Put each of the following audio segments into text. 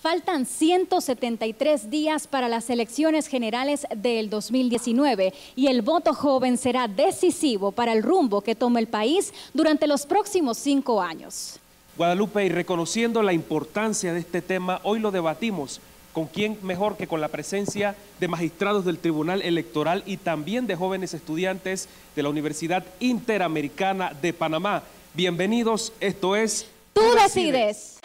Faltan 173 días para las elecciones generales del 2019 y el voto joven será decisivo para el rumbo que tome el país durante los próximos 5 años. Guadalupe, y reconociendo la importancia de este tema, hoy lo debatimos. ¿Con quién mejor que con la presencia de magistrados del Tribunal Electoral y también de jóvenes estudiantes de la Universidad Interamericana de Panamá? Bienvenidos, esto es Tú decides.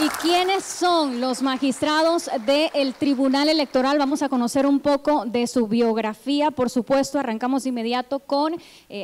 ¿Y quiénes son los magistrados del Tribunal Electoral? Vamos a conocer un poco de su biografía. Por supuesto, arrancamos de inmediato con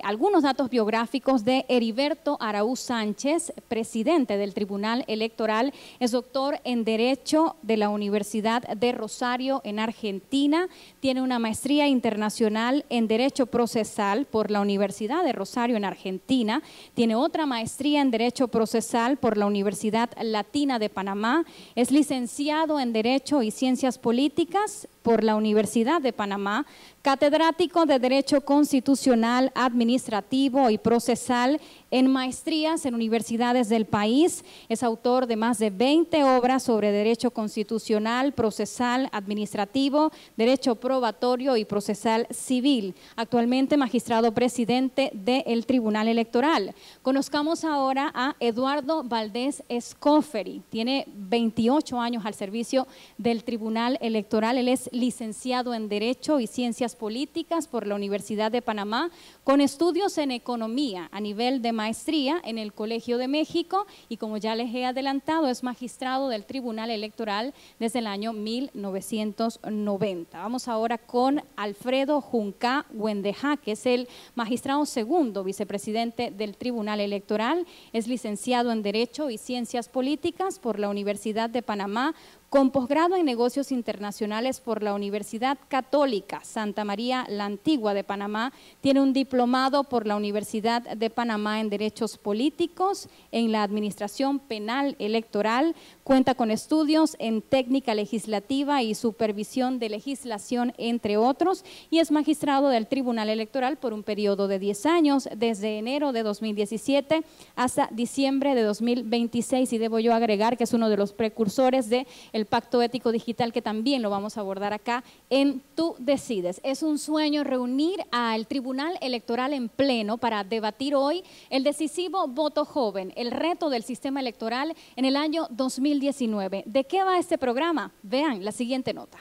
algunos datos biográficos de Heriberto Araúz Sánchez, presidente del Tribunal Electoral. Es doctor en Derecho de la Universidad de Rosario en Argentina. Tiene una maestría internacional en Derecho Procesal por la Universidad de Rosario en Argentina. Tiene otra maestría en Derecho Procesal por la Universidad Latina de Panamá. Es licenciado en Derecho y Ciencias Políticas por la Universidad de Panamá, catedrático de Derecho Constitucional, Administrativo y Procesal en maestrías en universidades del país. Es autor de más de 20 obras sobre Derecho Constitucional, Procesal, Administrativo, Derecho Probatorio y Procesal Civil. Actualmente magistrado presidente del Tribunal Electoral. Conozcamos ahora a Eduardo Valdés Escoferi. Tiene 28 años al servicio del Tribunal Electoral. Él es licenciado en Derecho y Ciencias Políticas por la Universidad de Panamá, con estudios en Economía a nivel de maestría en el Colegio de México y, como ya les he adelantado, es magistrado del Tribunal Electoral desde el año 1990. Vamos ahora con Alfredo Juncá Huendejá, que es el magistrado segundo vicepresidente del Tribunal Electoral. Es licenciado en Derecho y Ciencias Políticas por la Universidad de Panamá, con posgrado en Negocios Internacionales por la Universidad Católica Santa María la Antigua de Panamá. Tiene un diplomado por la Universidad de Panamá en Derechos Políticos, en la Administración Penal Electoral. Cuenta con estudios en Técnica Legislativa y Supervisión de Legislación, entre otros, y es magistrado del Tribunal Electoral por un periodo de 10 años, desde enero de 2017 hasta diciembre de 2026. Y debo yo agregar que es uno de los precursores de el Pacto Ético Digital, que también lo vamos a abordar acá en Tú Decides. Es un sueño reunir al Tribunal Electoral en pleno para debatir hoy el decisivo voto joven, el reto del sistema electoral en el año 2019. ¿De qué va este programa? Vean la siguiente nota.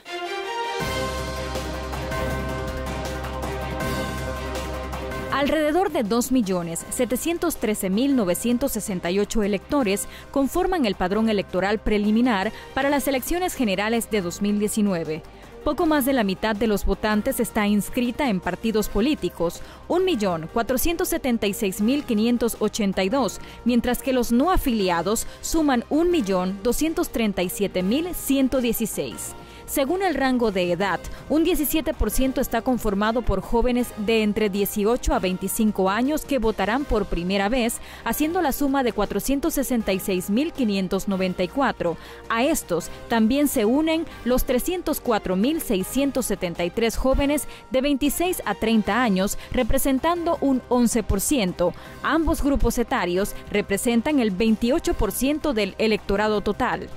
Alrededor de 2.713.968 electores conforman el padrón electoral preliminar para las elecciones generales de 2019. Poco más de la mitad de los votantes está inscrita en partidos políticos, 1.476.582, mientras que los no afiliados suman 1.237.116. Según el rango de edad, un 17% está conformado por jóvenes de entre 18 a 25 años que votarán por primera vez, haciendo la suma de 466.594. A estos también se unen los 304.673 jóvenes de 26 a 30 años, representando un 11%. Ambos grupos etarios representan el 28% del electorado total.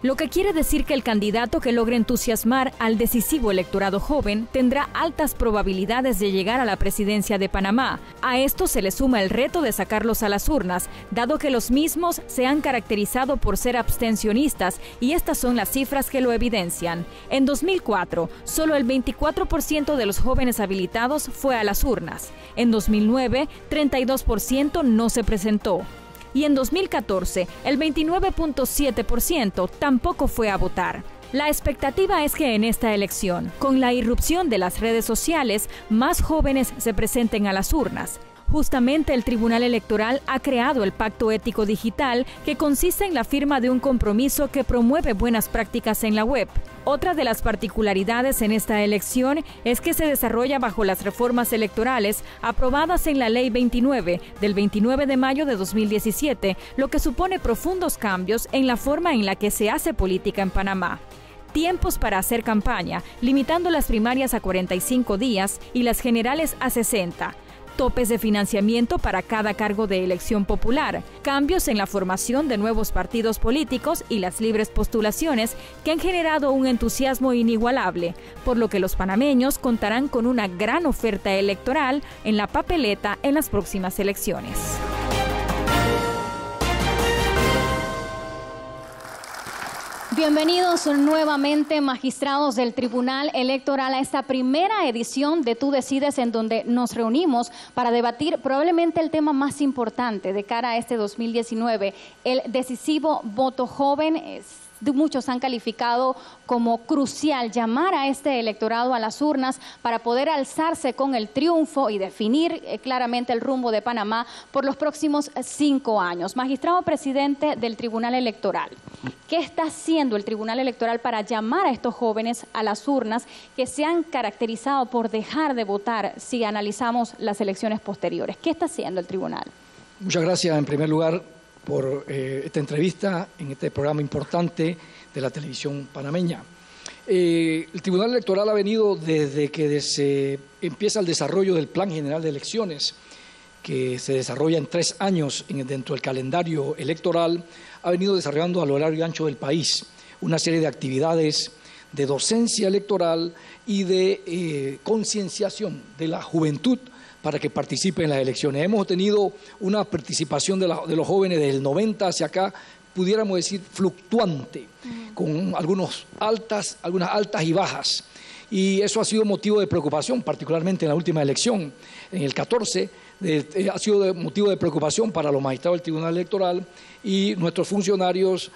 Lo que quiere decir que el candidato que logre entusiasmar al decisivo electorado joven tendrá altas probabilidades de llegar a la presidencia de Panamá. A esto se le suma el reto de sacarlos a las urnas, dado que los mismos se han caracterizado por ser abstencionistas, y estas son las cifras que lo evidencian. En 2004, solo el 24% de los jóvenes habilitados fue a las urnas. En 2009, 32% no se presentó. Y en 2014, el 29.7% tampoco fue a votar. La expectativa es que en esta elección, con la irrupción de las redes sociales, más jóvenes se presenten a las urnas. Justamente el Tribunal Electoral ha creado el Pacto Ético Digital, que consiste en la firma de un compromiso que promueve buenas prácticas en la web. Otra de las particularidades en esta elección es que se desarrolla bajo las reformas electorales aprobadas en la Ley 29 del 29 de mayo de 2017, lo que supone profundos cambios en la forma en la que se hace política en Panamá. Tiempos para hacer campaña, limitando las primarias a 45 días y las generales a 60. Topes de financiamiento para cada cargo de elección popular, cambios en la formación de nuevos partidos políticos y las libres postulaciones que han generado un entusiasmo inigualable, por lo que los panameños contarán con una gran oferta electoral en la papeleta en las próximas elecciones. Bienvenidos nuevamente, magistrados del Tribunal Electoral, a esta primera edición de Tú Decides, en donde nos reunimos para debatir probablemente el tema más importante de cara a este 2019, el decisivo voto joven. Muchos han calificado como crucial llamar a este electorado a las urnas para poder alzarse con el triunfo y definir claramente el rumbo de Panamá por los próximos 5 años. Magistrado presidente del Tribunal Electoral, ¿qué está haciendo el Tribunal Electoral para llamar a estos jóvenes a las urnas que se han caracterizado por dejar de votar si analizamos las elecciones posteriores? ¿Qué está haciendo el Tribunal? Muchas gracias, en primer lugar, por esta entrevista en este programa importante de la televisión panameña. El Tribunal Electoral ha venido desde que se empieza el desarrollo del Plan General de Elecciones, que se desarrolla en 3 años dentro del calendario electoral, ha venido desarrollando a lo largo y ancho del país una serie de actividades de docencia electoral y de concienciación de la juventud para que participe en las elecciones. Hemos tenido una participación de los jóvenes desde el 90 hacia acá, pudiéramos decir fluctuante, con algunas altas y bajas. Y eso ha sido motivo de preocupación, particularmente en la última elección, en el 14, ha sido motivo de preocupación para los magistrados del Tribunal Electoral y nuestros funcionarios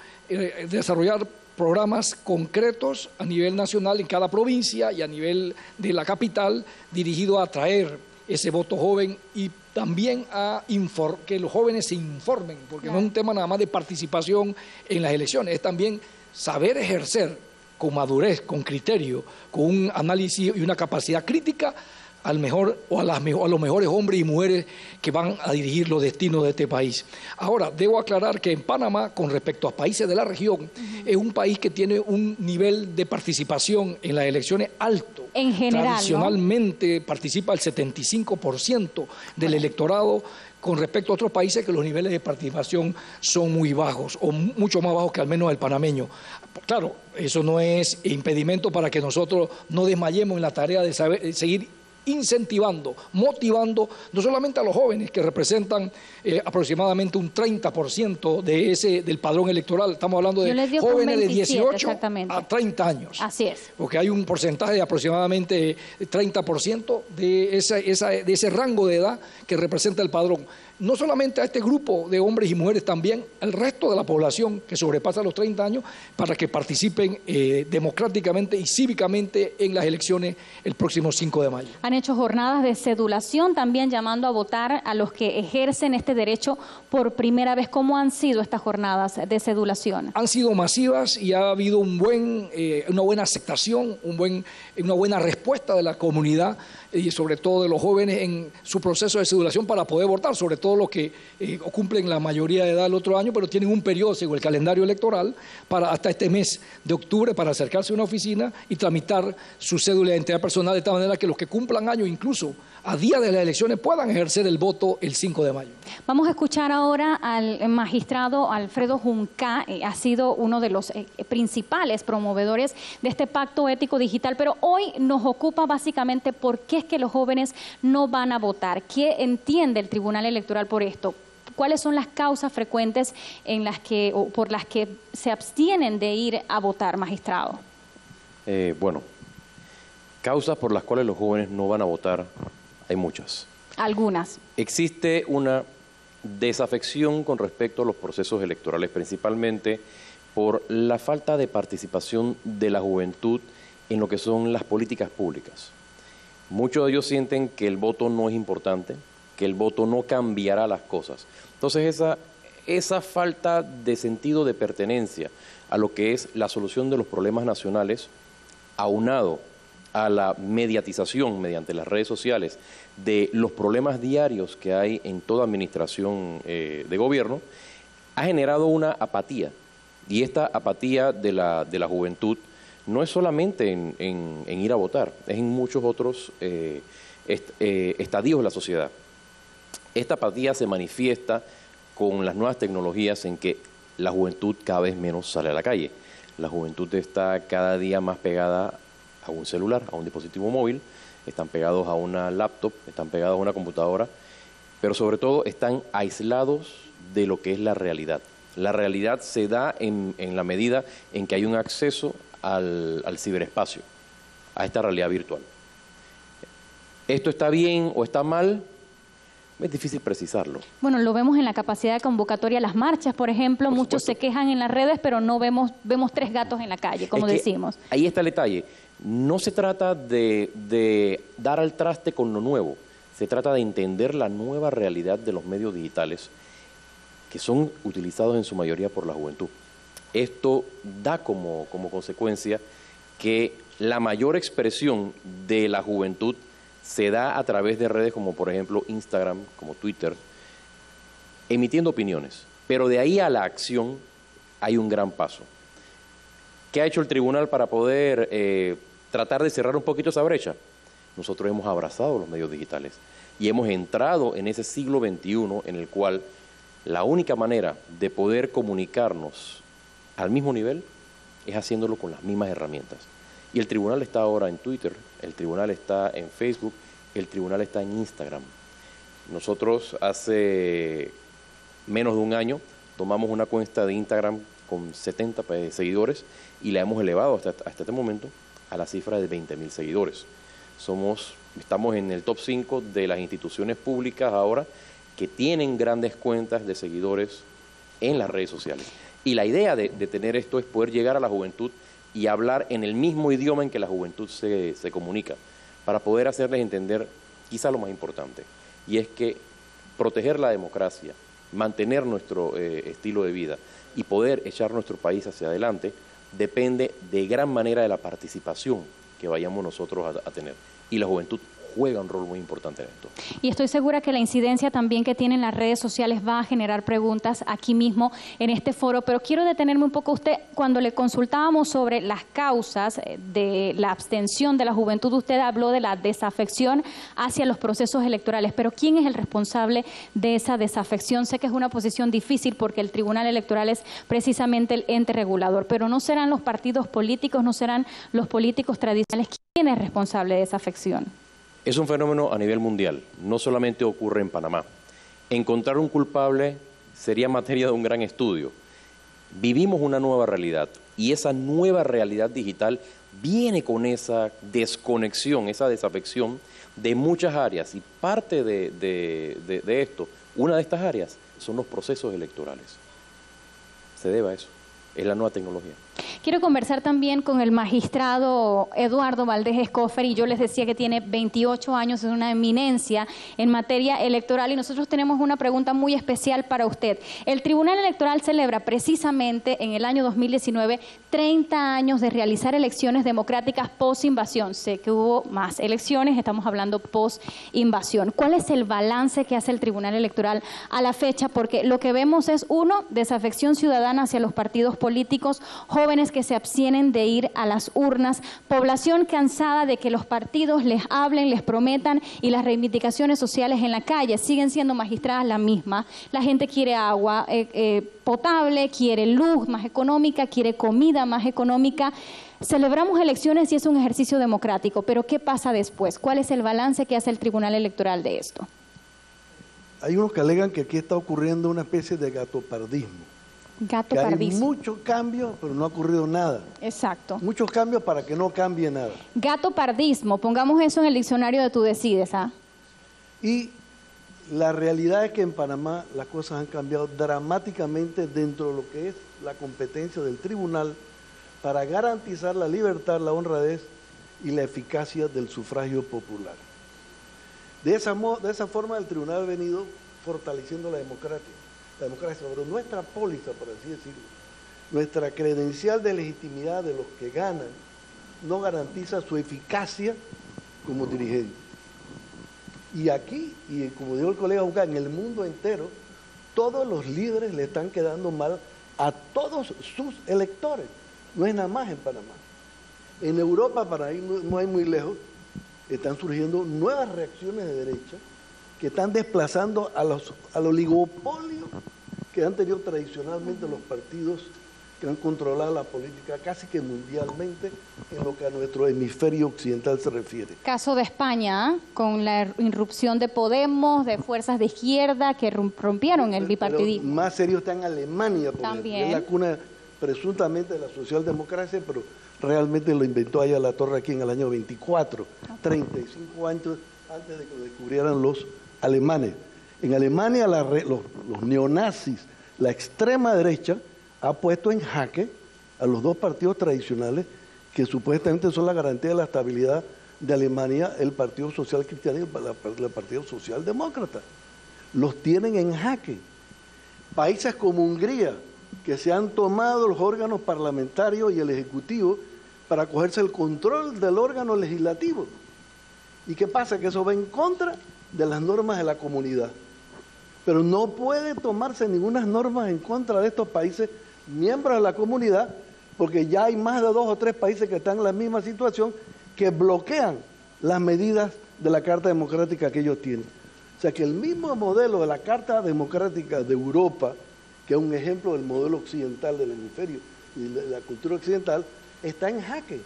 desarrollar programas concretos a nivel nacional en cada provincia y a nivel de la capital, dirigido a atraer ese voto joven y también a que los jóvenes se informen, porque no es un tema nada más de participación en las elecciones, es también saber ejercer con madurez, con criterio, con un análisis y una capacidad crítica al mejor o a los mejores hombres y mujeres que van a dirigir los destinos de este país. Ahora, debo aclarar que en Panamá, con respecto a países de la región, es un país que tiene un nivel de participación en las elecciones alto. En general, tradicionalmente, ¿no? Participa el 75% del electorado, con respecto a otros países que los niveles de participación son muy bajos, o mucho más bajos que al menos el panameño. Claro, eso no es impedimento para que nosotros no desmayemos en la tarea de seguir incentivando, motivando no solamente a los jóvenes que representan aproximadamente un 30% del padrón electoral, estamos hablando de jóvenes 27, de 18 a 30 años. Así es. Porque hay un porcentaje de aproximadamente 30% de ese rango de edad que representa el padrón. No solamente a este grupo de hombres y mujeres, también al resto de la población que sobrepasa los 30 años para que participen democráticamente y cívicamente en las elecciones el próximo 5 de mayo. Han hecho jornadas de cedulación también llamando a votar a los que ejercen este derecho por primera vez. ¿Cómo han sido estas jornadas de cedulación? Han sido masivas y ha habido una buena aceptación, una buena respuesta de la comunidad y sobre todo de los jóvenes en su proceso de cedulación para poder votar, sobre todo los que cumplen la mayoría de edad el otro año, pero tienen un periodo según el calendario electoral hasta este mes de octubre para acercarse a una oficina y tramitar su cédula de identidad personal, de tal manera que los que cumplan años, incluso a día de las elecciones, puedan ejercer el voto el 5 de mayo. Vamos a escuchar ahora al magistrado Alfredo Juncá, ha sido uno de los principales promovedores de este pacto ético digital, pero hoy nos ocupa básicamente por qué es que los jóvenes no van a votar. ¿Qué entiende el Tribunal Electoral por esto? ¿Cuáles son las causas frecuentes por las que se abstienen de ir a votar, magistrado? Bueno, causas por las cuales los jóvenes no van a votar hay muchas. Algunas. Existe una desafección con respecto a los procesos electorales, principalmente por la falta de participación de la juventud en lo que son las políticas públicas. Muchos de ellos sienten que el voto no es importante, que el voto no cambiará las cosas. Entonces esa falta de sentido de pertenencia a lo que es la solución de los problemas nacionales, aunado a la mediatización mediante las redes sociales de los problemas diarios que hay en toda administración de gobierno, ha generado una apatía. Y esta apatía de la juventud no es solamente en ir a votar, es en muchos otros estadios de la sociedad. Esta apatía se manifiesta con las nuevas tecnologías en que la juventud cada vez menos sale a la calle. La juventud está cada día más pegada a un celular, a un dispositivo móvil, están pegados a una laptop, están pegados a una computadora, pero sobre todo están aislados de lo que es la realidad. La realidad se da en la medida en que hay un acceso al ciberespacio, a esta realidad virtual. ¿Esto está bien o está mal? Es difícil precisarlo. Bueno, lo vemos en la capacidad de convocatoria a las marchas, por ejemplo. Muchos se quejan en las redes, pero no vemos 3 gatos en la calle, como decimos. Ahí está el detalle. No se trata de dar al traste con lo nuevo, se trata de entender la nueva realidad de los medios digitales que son utilizados en su mayoría por la juventud. Esto da como consecuencia que la mayor expresión de la juventud se da a través de redes como por ejemplo Instagram, como Twitter, emitiendo opiniones. Pero de ahí a la acción hay un gran paso. ¿Qué ha hecho el tribunal para poder tratar de cerrar un poquito esa brecha? Nosotros hemos abrazado los medios digitales y hemos entrado en ese siglo XXI en el cual la única manera de poder comunicarnos al mismo nivel es haciéndolo con las mismas herramientas. Y el tribunal está ahora en Twitter, el tribunal está en Facebook, el tribunal está en Instagram. Nosotros hace menos de un año tomamos una cuenta de Instagram con 70 seguidores y la hemos elevado hasta este momento a la cifra de 20.000 seguidores. Estamos en el top 5 de las instituciones públicas ahora que tienen grandes cuentas de seguidores en las redes sociales. Y la idea de tener esto es poder llegar a la juventud y hablar en el mismo idioma en que la juventud se comunica, para poder hacerles entender quizá lo más importante, y es que proteger la democracia, mantener nuestro estilo de vida y poder echar nuestro país hacia adelante depende de gran manera de la participación que vayamos nosotros a tener. Y la juventud juega un rol muy importante en esto. Y estoy segura que la incidencia también que tienen las redes sociales va a generar preguntas aquí mismo en este foro, pero quiero detenerme un poco. Usted, cuando le consultábamos sobre las causas de la abstención de la juventud, usted habló de la desafección hacia los procesos electorales, pero ¿quién es el responsable de esa desafección? Sé que es una posición difícil porque el Tribunal Electoral es precisamente el ente regulador, pero ¿no serán los partidos políticos, no serán los políticos tradicionales? ¿Quién es responsable de esa afección? Es un fenómeno a nivel mundial, no solamente ocurre en Panamá. Encontrar un culpable sería materia de un gran estudio. Vivimos una nueva realidad y esa nueva realidad digital viene con esa desconexión, esa desafección de muchas áreas, y parte de esto, una de estas áreas, son los procesos electorales. Se debe a eso, es la nueva tecnología. Quiero conversar también con el magistrado Eduardo Valdés Escofer, y yo les decía que tiene 28 años, es una eminencia en materia electoral, y nosotros tenemos una pregunta muy especial para usted. El Tribunal Electoral celebra precisamente en el año 2019 30 años de realizar elecciones democráticas post-invasión. Sé que hubo más elecciones, estamos hablando post-invasión. ¿Cuál es el balance que hace el Tribunal Electoral a la fecha? Porque lo que vemos es, uno, desafección ciudadana hacia los partidos políticos, jóvenes que se abstienen de ir a las urnas, población cansada de que los partidos les hablen, les prometan, y las reivindicaciones sociales en la calle siguen siendo, magistradas, las mismas. La gente quiere agua potable, quiere luz más económica, quiere comida más económica. Celebramos elecciones y es un ejercicio democrático, pero ¿qué pasa después? ¿Cuál es el balance que hace el Tribunal Electoral de esto? Hay unos que alegan que aquí está ocurriendo una especie de gatopardismo. Hay muchos cambios, pero no ha ocurrido nada. Exacto. Muchos cambios para que no cambie nada. Gatopardismo, pongamos eso en el diccionario de Tú Decides, ¿ah? Y la realidad es que en Panamá las cosas han cambiado dramáticamente dentro de lo que es la competencia del tribunal para garantizar la libertad, la honradez y la eficacia del sufragio popular. De esa forma el tribunal ha venido fortaleciendo la democracia, pero nuestra póliza, por así decirlo, nuestra credencial de legitimidad de los que ganan, no garantiza su eficacia como dirigente. Y aquí, y como dijo el colega Junca, en el mundo entero, todos los líderes le están quedando mal a todos sus electores. No es nada más en Panamá. En Europa, para ahí no hay muy lejos, están surgiendo nuevas reacciones de derecha que están desplazando al oligopolio que han tenido tradicionalmente los partidos que han controlado la política casi que mundialmente en lo que a nuestro hemisferio occidental se refiere. Caso de España, con la irrupción de Podemos, de fuerzas de izquierda que rompieron el bipartidismo. Pero más serio está en Alemania, porque es la cuna presuntamente de la socialdemocracia, pero realmente lo inventó allá la Torre aquí en el año 24, 35 años antes de que lo descubrieran los alemanes. En Alemania los neonazis, la extrema derecha, ha puesto en jaque a los dos partidos tradicionales que supuestamente son la garantía de la estabilidad de Alemania, el Partido Social Cristiano y el Partido Social Demócrata. Los tienen en jaque. Países como Hungría, que se han tomado los órganos parlamentarios y el Ejecutivo para cogerse el control del órgano legislativo. ¿Y qué pasa? Que eso va en contra de las normas de la comunidad. Pero no puede tomarse ninguna norma en contra de estos países miembros de la comunidad, porque ya hay más de 2 o 3 países que están en la misma situación que bloquean las medidas de la Carta Democrática que ellos tienen. O sea que el mismo modelo de la Carta Democrática de Europa, que es un ejemplo del modelo occidental del hemisferio y de la cultura occidental, está en jaque,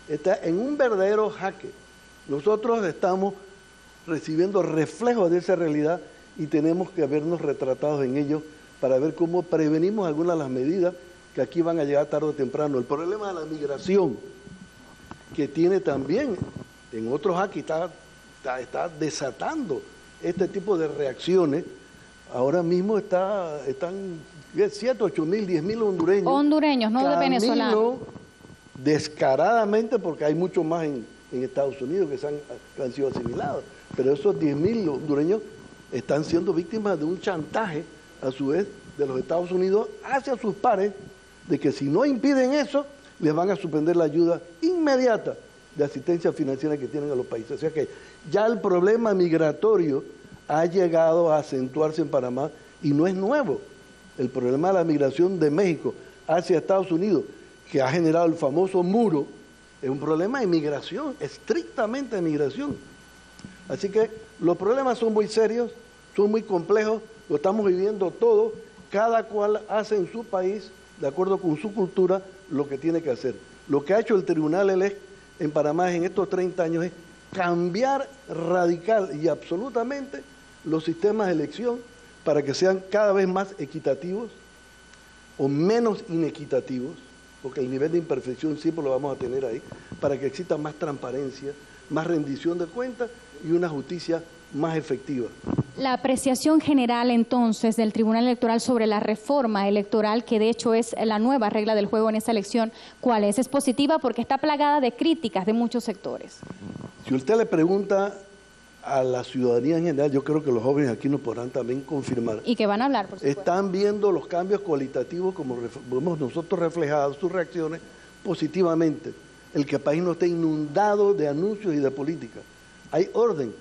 está en un verdadero jaque. Nosotros estamos recibiendo reflejos de esa realidad y tenemos que vernos retratados en ello para ver cómo prevenimos algunas de las medidas que aquí van a llegar tarde o temprano. El problema de la migración, que tiene también en otros aquí, está desatando este tipo de reacciones. Ahora mismo están 7, 8 mil, 10 mil hondureños. Hondureños, no de venezolanos. Descaradamente, porque hay mucho más en Estados Unidos que han sido asimilados. Pero esos 10 mil hondureños están siendo víctimas de un chantaje, a su vez, de los Estados Unidos hacia sus pares, de que si no impiden eso, les van a suspender la ayuda inmediata de asistencia financiera que tienen a los países. O sea que ya el problema migratorio ha llegado a acentuarse en Panamá y no es nuevo. El problema de la migración de México hacia Estados Unidos, que ha generado el famoso muro, es un problema de migración, estrictamente de migración. Así que los problemas son muy serios, son muy complejos, lo estamos viviendo todos, cada cual hace en su país, de acuerdo con su cultura, lo que tiene que hacer. Lo que ha hecho el Tribunal ELEC en Panamá en estos 30 años es cambiar radical y absolutamente los sistemas de elección para que sean cada vez más equitativos o menos inequitativos, porque el nivel de imperfección siempre lo vamos a tener ahí, para que exista más transparencia, más rendición de cuentas y una justicia más efectiva. La apreciación general entonces del Tribunal Electoral sobre la reforma electoral, que de hecho es la nueva regla del juego en esta elección, ¿cuál es? Es positiva porque está plagada de críticas de muchos sectores. Si usted le pregunta a la ciudadanía en general, yo creo que los jóvenes aquí nos podrán también confirmar. Y que van a hablar, por supuesto. Están viendo los cambios cualitativos como vemos nosotros reflejados, sus reacciones positivamente. El que el país no esté inundado de anuncios y de política. Hay orden.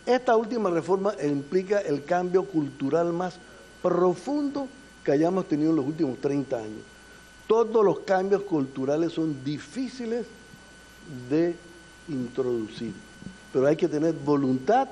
Esta última reforma implica el cambio cultural más profundo que hayamos tenido en los últimos 30 años. Todos los cambios culturales son difíciles de introducir, pero hay que tener voluntad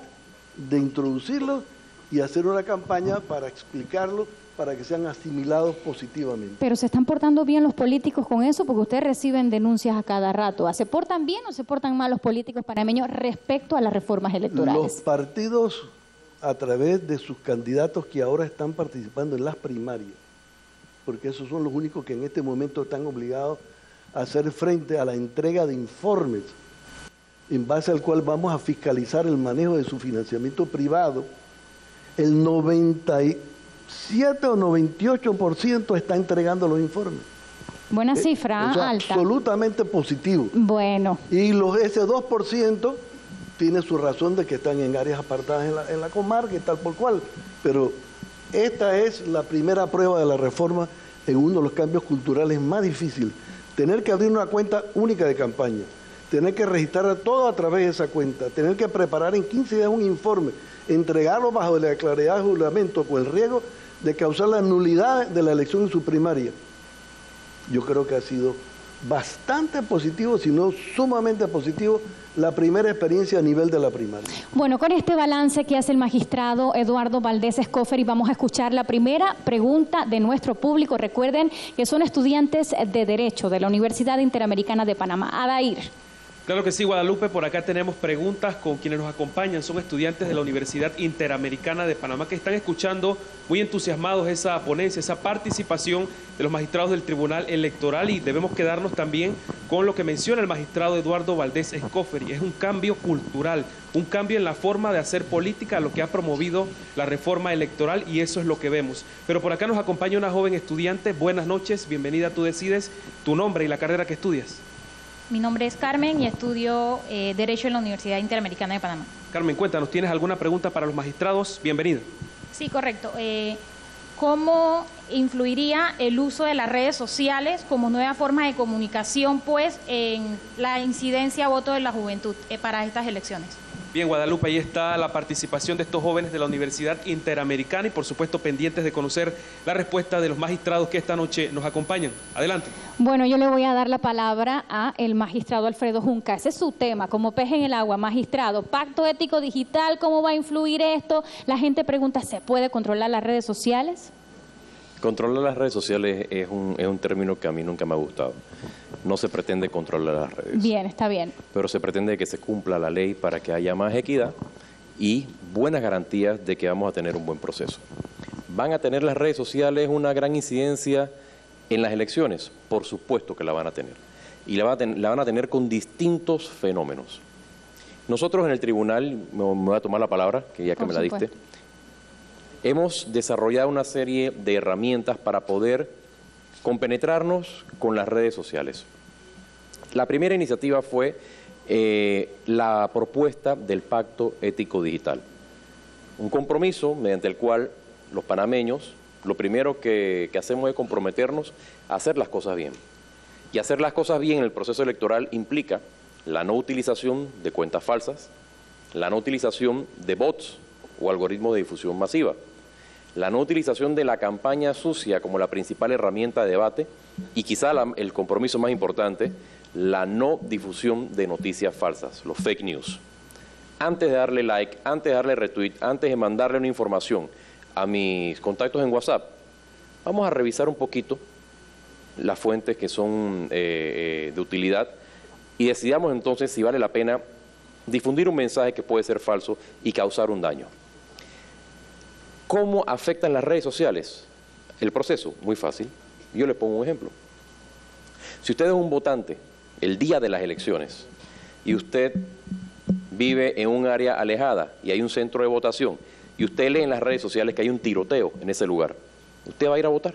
de introducirlos y hacer una campaña para explicarlos, para que sean asimilados positivamente. Pero ¿se están portando bien los políticos con eso? Porque ustedes reciben denuncias a cada rato. ¿Se portan bien o se portan mal los políticos panameños respecto a las reformas electorales? Los partidos, a través de sus candidatos que ahora están participando en las primarias, porque esos son los únicos que en este momento están obligados a hacer frente a la entrega de informes, en base al cual vamos a fiscalizar el manejo de su financiamiento privado, el 97 o 98% está entregando los informes. Buena cifra, o sea, alta. Absolutamente positivo. Bueno. Y ese 2% tiene su razón de que están en áreas apartadas en la comarca y tal por cual, pero esta es la primera prueba de la reforma en uno de los cambios culturales más difíciles. Tener que abrir una cuenta única de campaña, tener que registrar todo a través de esa cuenta, tener que preparar en 15 días un informe, entregarlo bajo la claridad del juramento con el riesgo de causar la nulidad de la elección en su primaria. Yo creo que ha sido bastante positivo, si no sumamente positivo, la primera experiencia a nivel de la primaria. Bueno, con este balance que hace el magistrado Eduardo Valdés Escoferi, vamos a escuchar la primera pregunta de nuestro público. Recuerden que son estudiantes de Derecho de la Universidad Interamericana de Panamá. Adair. Claro que sí, Guadalupe, por acá tenemos preguntas con quienes nos acompañan, son estudiantes de la Universidad Interamericana de Panamá que están escuchando muy entusiasmados esa ponencia, esa participación de los magistrados del Tribunal Electoral, y debemos quedarnos también con lo que menciona el magistrado Eduardo Valdés Escoferi. Es un cambio cultural, un cambio en la forma de hacer política, lo que ha promovido la reforma electoral, y eso es lo que vemos. Pero por acá nos acompaña una joven estudiante. Buenas noches, bienvenida, tú decides tu nombre y la carrera que estudias. Mi nombre es Carmen y estudio Derecho en la Universidad Interamericana de Panamá. Carmen, cuéntanos, ¿tienes alguna pregunta para los magistrados? Bienvenida. Sí, correcto. ¿Cómo influiría el uso de las redes sociales como nueva forma de comunicación, pues, en la incidencia a voto de la juventud para estas elecciones? Bien, Guadalupe, ahí está la participación de estos jóvenes de la Universidad Interamericana y, por supuesto, pendientes de conocer la respuesta de los magistrados que esta noche nos acompañan. Adelante. Bueno, yo le voy a dar la palabra al magistrado Alfredo Junca. Ese es su tema, como pez en el agua. Magistrado, pacto ético digital, ¿cómo va a influir esto? La gente pregunta, ¿se puede controlar las redes sociales? Controlar las redes sociales es un término que a mí nunca me ha gustado. No se pretende controlar las redes. Bien, está bien. Pero se pretende que se cumpla la ley para que haya más equidad y buenas garantías de que vamos a tener un buen proceso. ¿Van a tener las redes sociales una gran incidencia en las elecciones? Por supuesto que la van a tener. Y la van a tener con distintos fenómenos. Nosotros en el tribunal, me voy a tomar la palabra, que ya que me la diste, hemos desarrollado una serie de herramientas para poder compenetrarnos con las redes sociales. La primera iniciativa fue la propuesta del Pacto Ético Digital, un compromiso mediante el cual los panameños, lo primero que hacemos es comprometernos a hacer las cosas bien. Y hacer las cosas bien en el proceso electoral implica la no utilización de cuentas falsas, la no utilización de bots o algoritmos de difusión masiva, la no utilización de la campaña sucia como la principal herramienta de debate y quizá el compromiso más importante, la no difusión de noticias falsas, los fake news. Antes de darle like, antes de darle retweet, antes de mandarle una información a mis contactos en WhatsApp, vamos a revisar un poquito las fuentes que son de utilidad y decidamos entonces si vale la pena difundir un mensaje que puede ser falso y causar un daño. ¿Cómo afectan las redes sociales el proceso? Muy fácil. Yo le pongo un ejemplo. Si usted es un votante el día de las elecciones y usted vive en un área alejada y hay un centro de votación y usted lee en las redes sociales que hay un tiroteo en ese lugar, ¿usted va a ir a votar?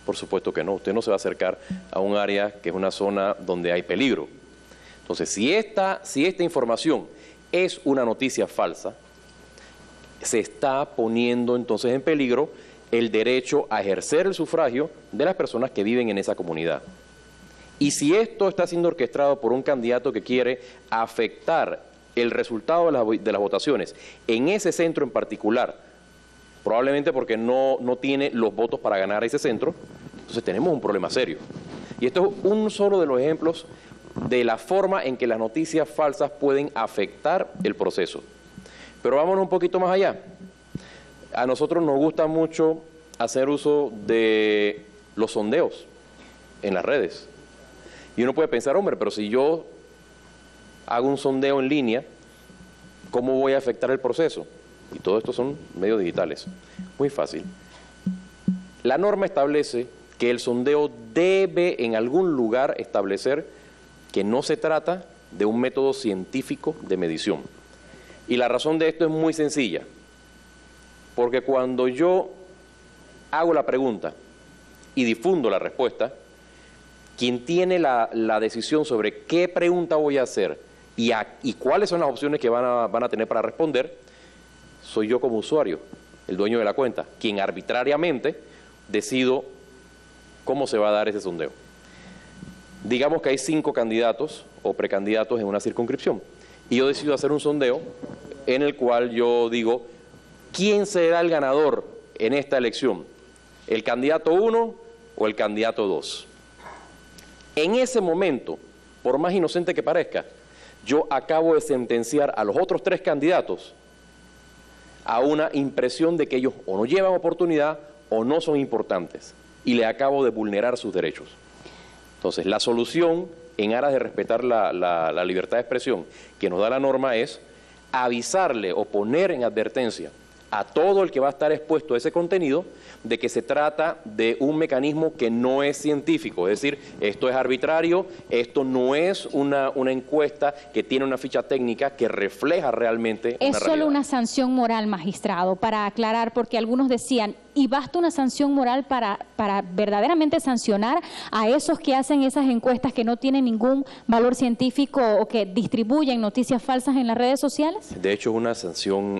Por supuesto que no. Usted no se va a acercar a un área que es una zona donde hay peligro. Entonces, si esta información es una noticia falsa, se está poniendo entonces en peligro el derecho a ejercer el sufragio de las personas que viven en esa comunidad. Y si esto está siendo orquestado por un candidato que quiere afectar el resultado de las votaciones en ese centro en particular, probablemente porque no tiene los votos para ganar ese centro, entonces tenemos un problema serio. Y esto es un solo de los ejemplos de la forma en que las noticias falsas pueden afectar el proceso. Pero vámonos un poquito más allá. A nosotros nos gusta mucho hacer uso de los sondeos en las redes. Y uno puede pensar, hombre, pero si yo hago un sondeo en línea, ¿cómo voy a afectar el proceso? Y todo esto son medios digitales. Muy fácil. La norma establece que el sondeo debe en algún lugar establecer que no se trata de un método científico de medición. Y la razón de esto es muy sencilla, porque cuando yo hago la pregunta y difundo la respuesta, quien tiene la decisión sobre qué pregunta voy a hacer y cuáles son las opciones que van a tener para responder, soy yo como usuario, el dueño de la cuenta, quien arbitrariamente decido cómo se va a dar ese sondeo. Digamos que hay 5 candidatos o precandidatos en una circunscripción y yo decido hacer un sondeo en el cual yo digo, ¿quién será el ganador en esta elección? ¿El candidato 1 o el candidato 2? En ese momento, por más inocente que parezca, yo acabo de sentenciar a los otros 3 candidatos a una impresión de que ellos o no llevan oportunidad o no son importantes, y le acabo de vulnerar sus derechos. Entonces, la solución, en aras de respetar la libertad de expresión que nos da la norma, es avisarle o poner en advertencia a todo el que va a estar expuesto a ese contenido de que se trata de un mecanismo que no es científico, es decir, esto es arbitrario, esto no es una encuesta que tiene una ficha técnica que refleja realmente una realidad. Es solo una sanción moral, magistrado, para aclarar, porque algunos decían, ¿y basta una sanción moral para verdaderamente sancionar a esos que hacen esas encuestas que no tienen ningún valor científico o que distribuyen noticias falsas en las redes sociales? De hecho, es una sanción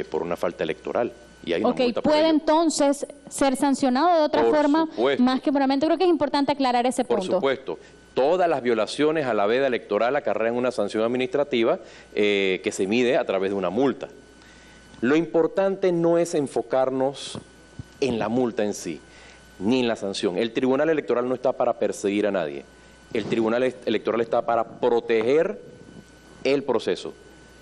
por una falta electoral. Y hay una multa por ¿puede ello entonces ser sancionado de otra forma más que moralmente? Creo que es importante aclarar ese punto. Por supuesto. Todas las violaciones a la veda electoral acarrean una sanción administrativa que se mide a través de una multa. Lo importante no es enfocarnos en la multa en sí, ni en la sanción. El Tribunal Electoral no está para perseguir a nadie. El Tribunal Electoral está para proteger el proceso.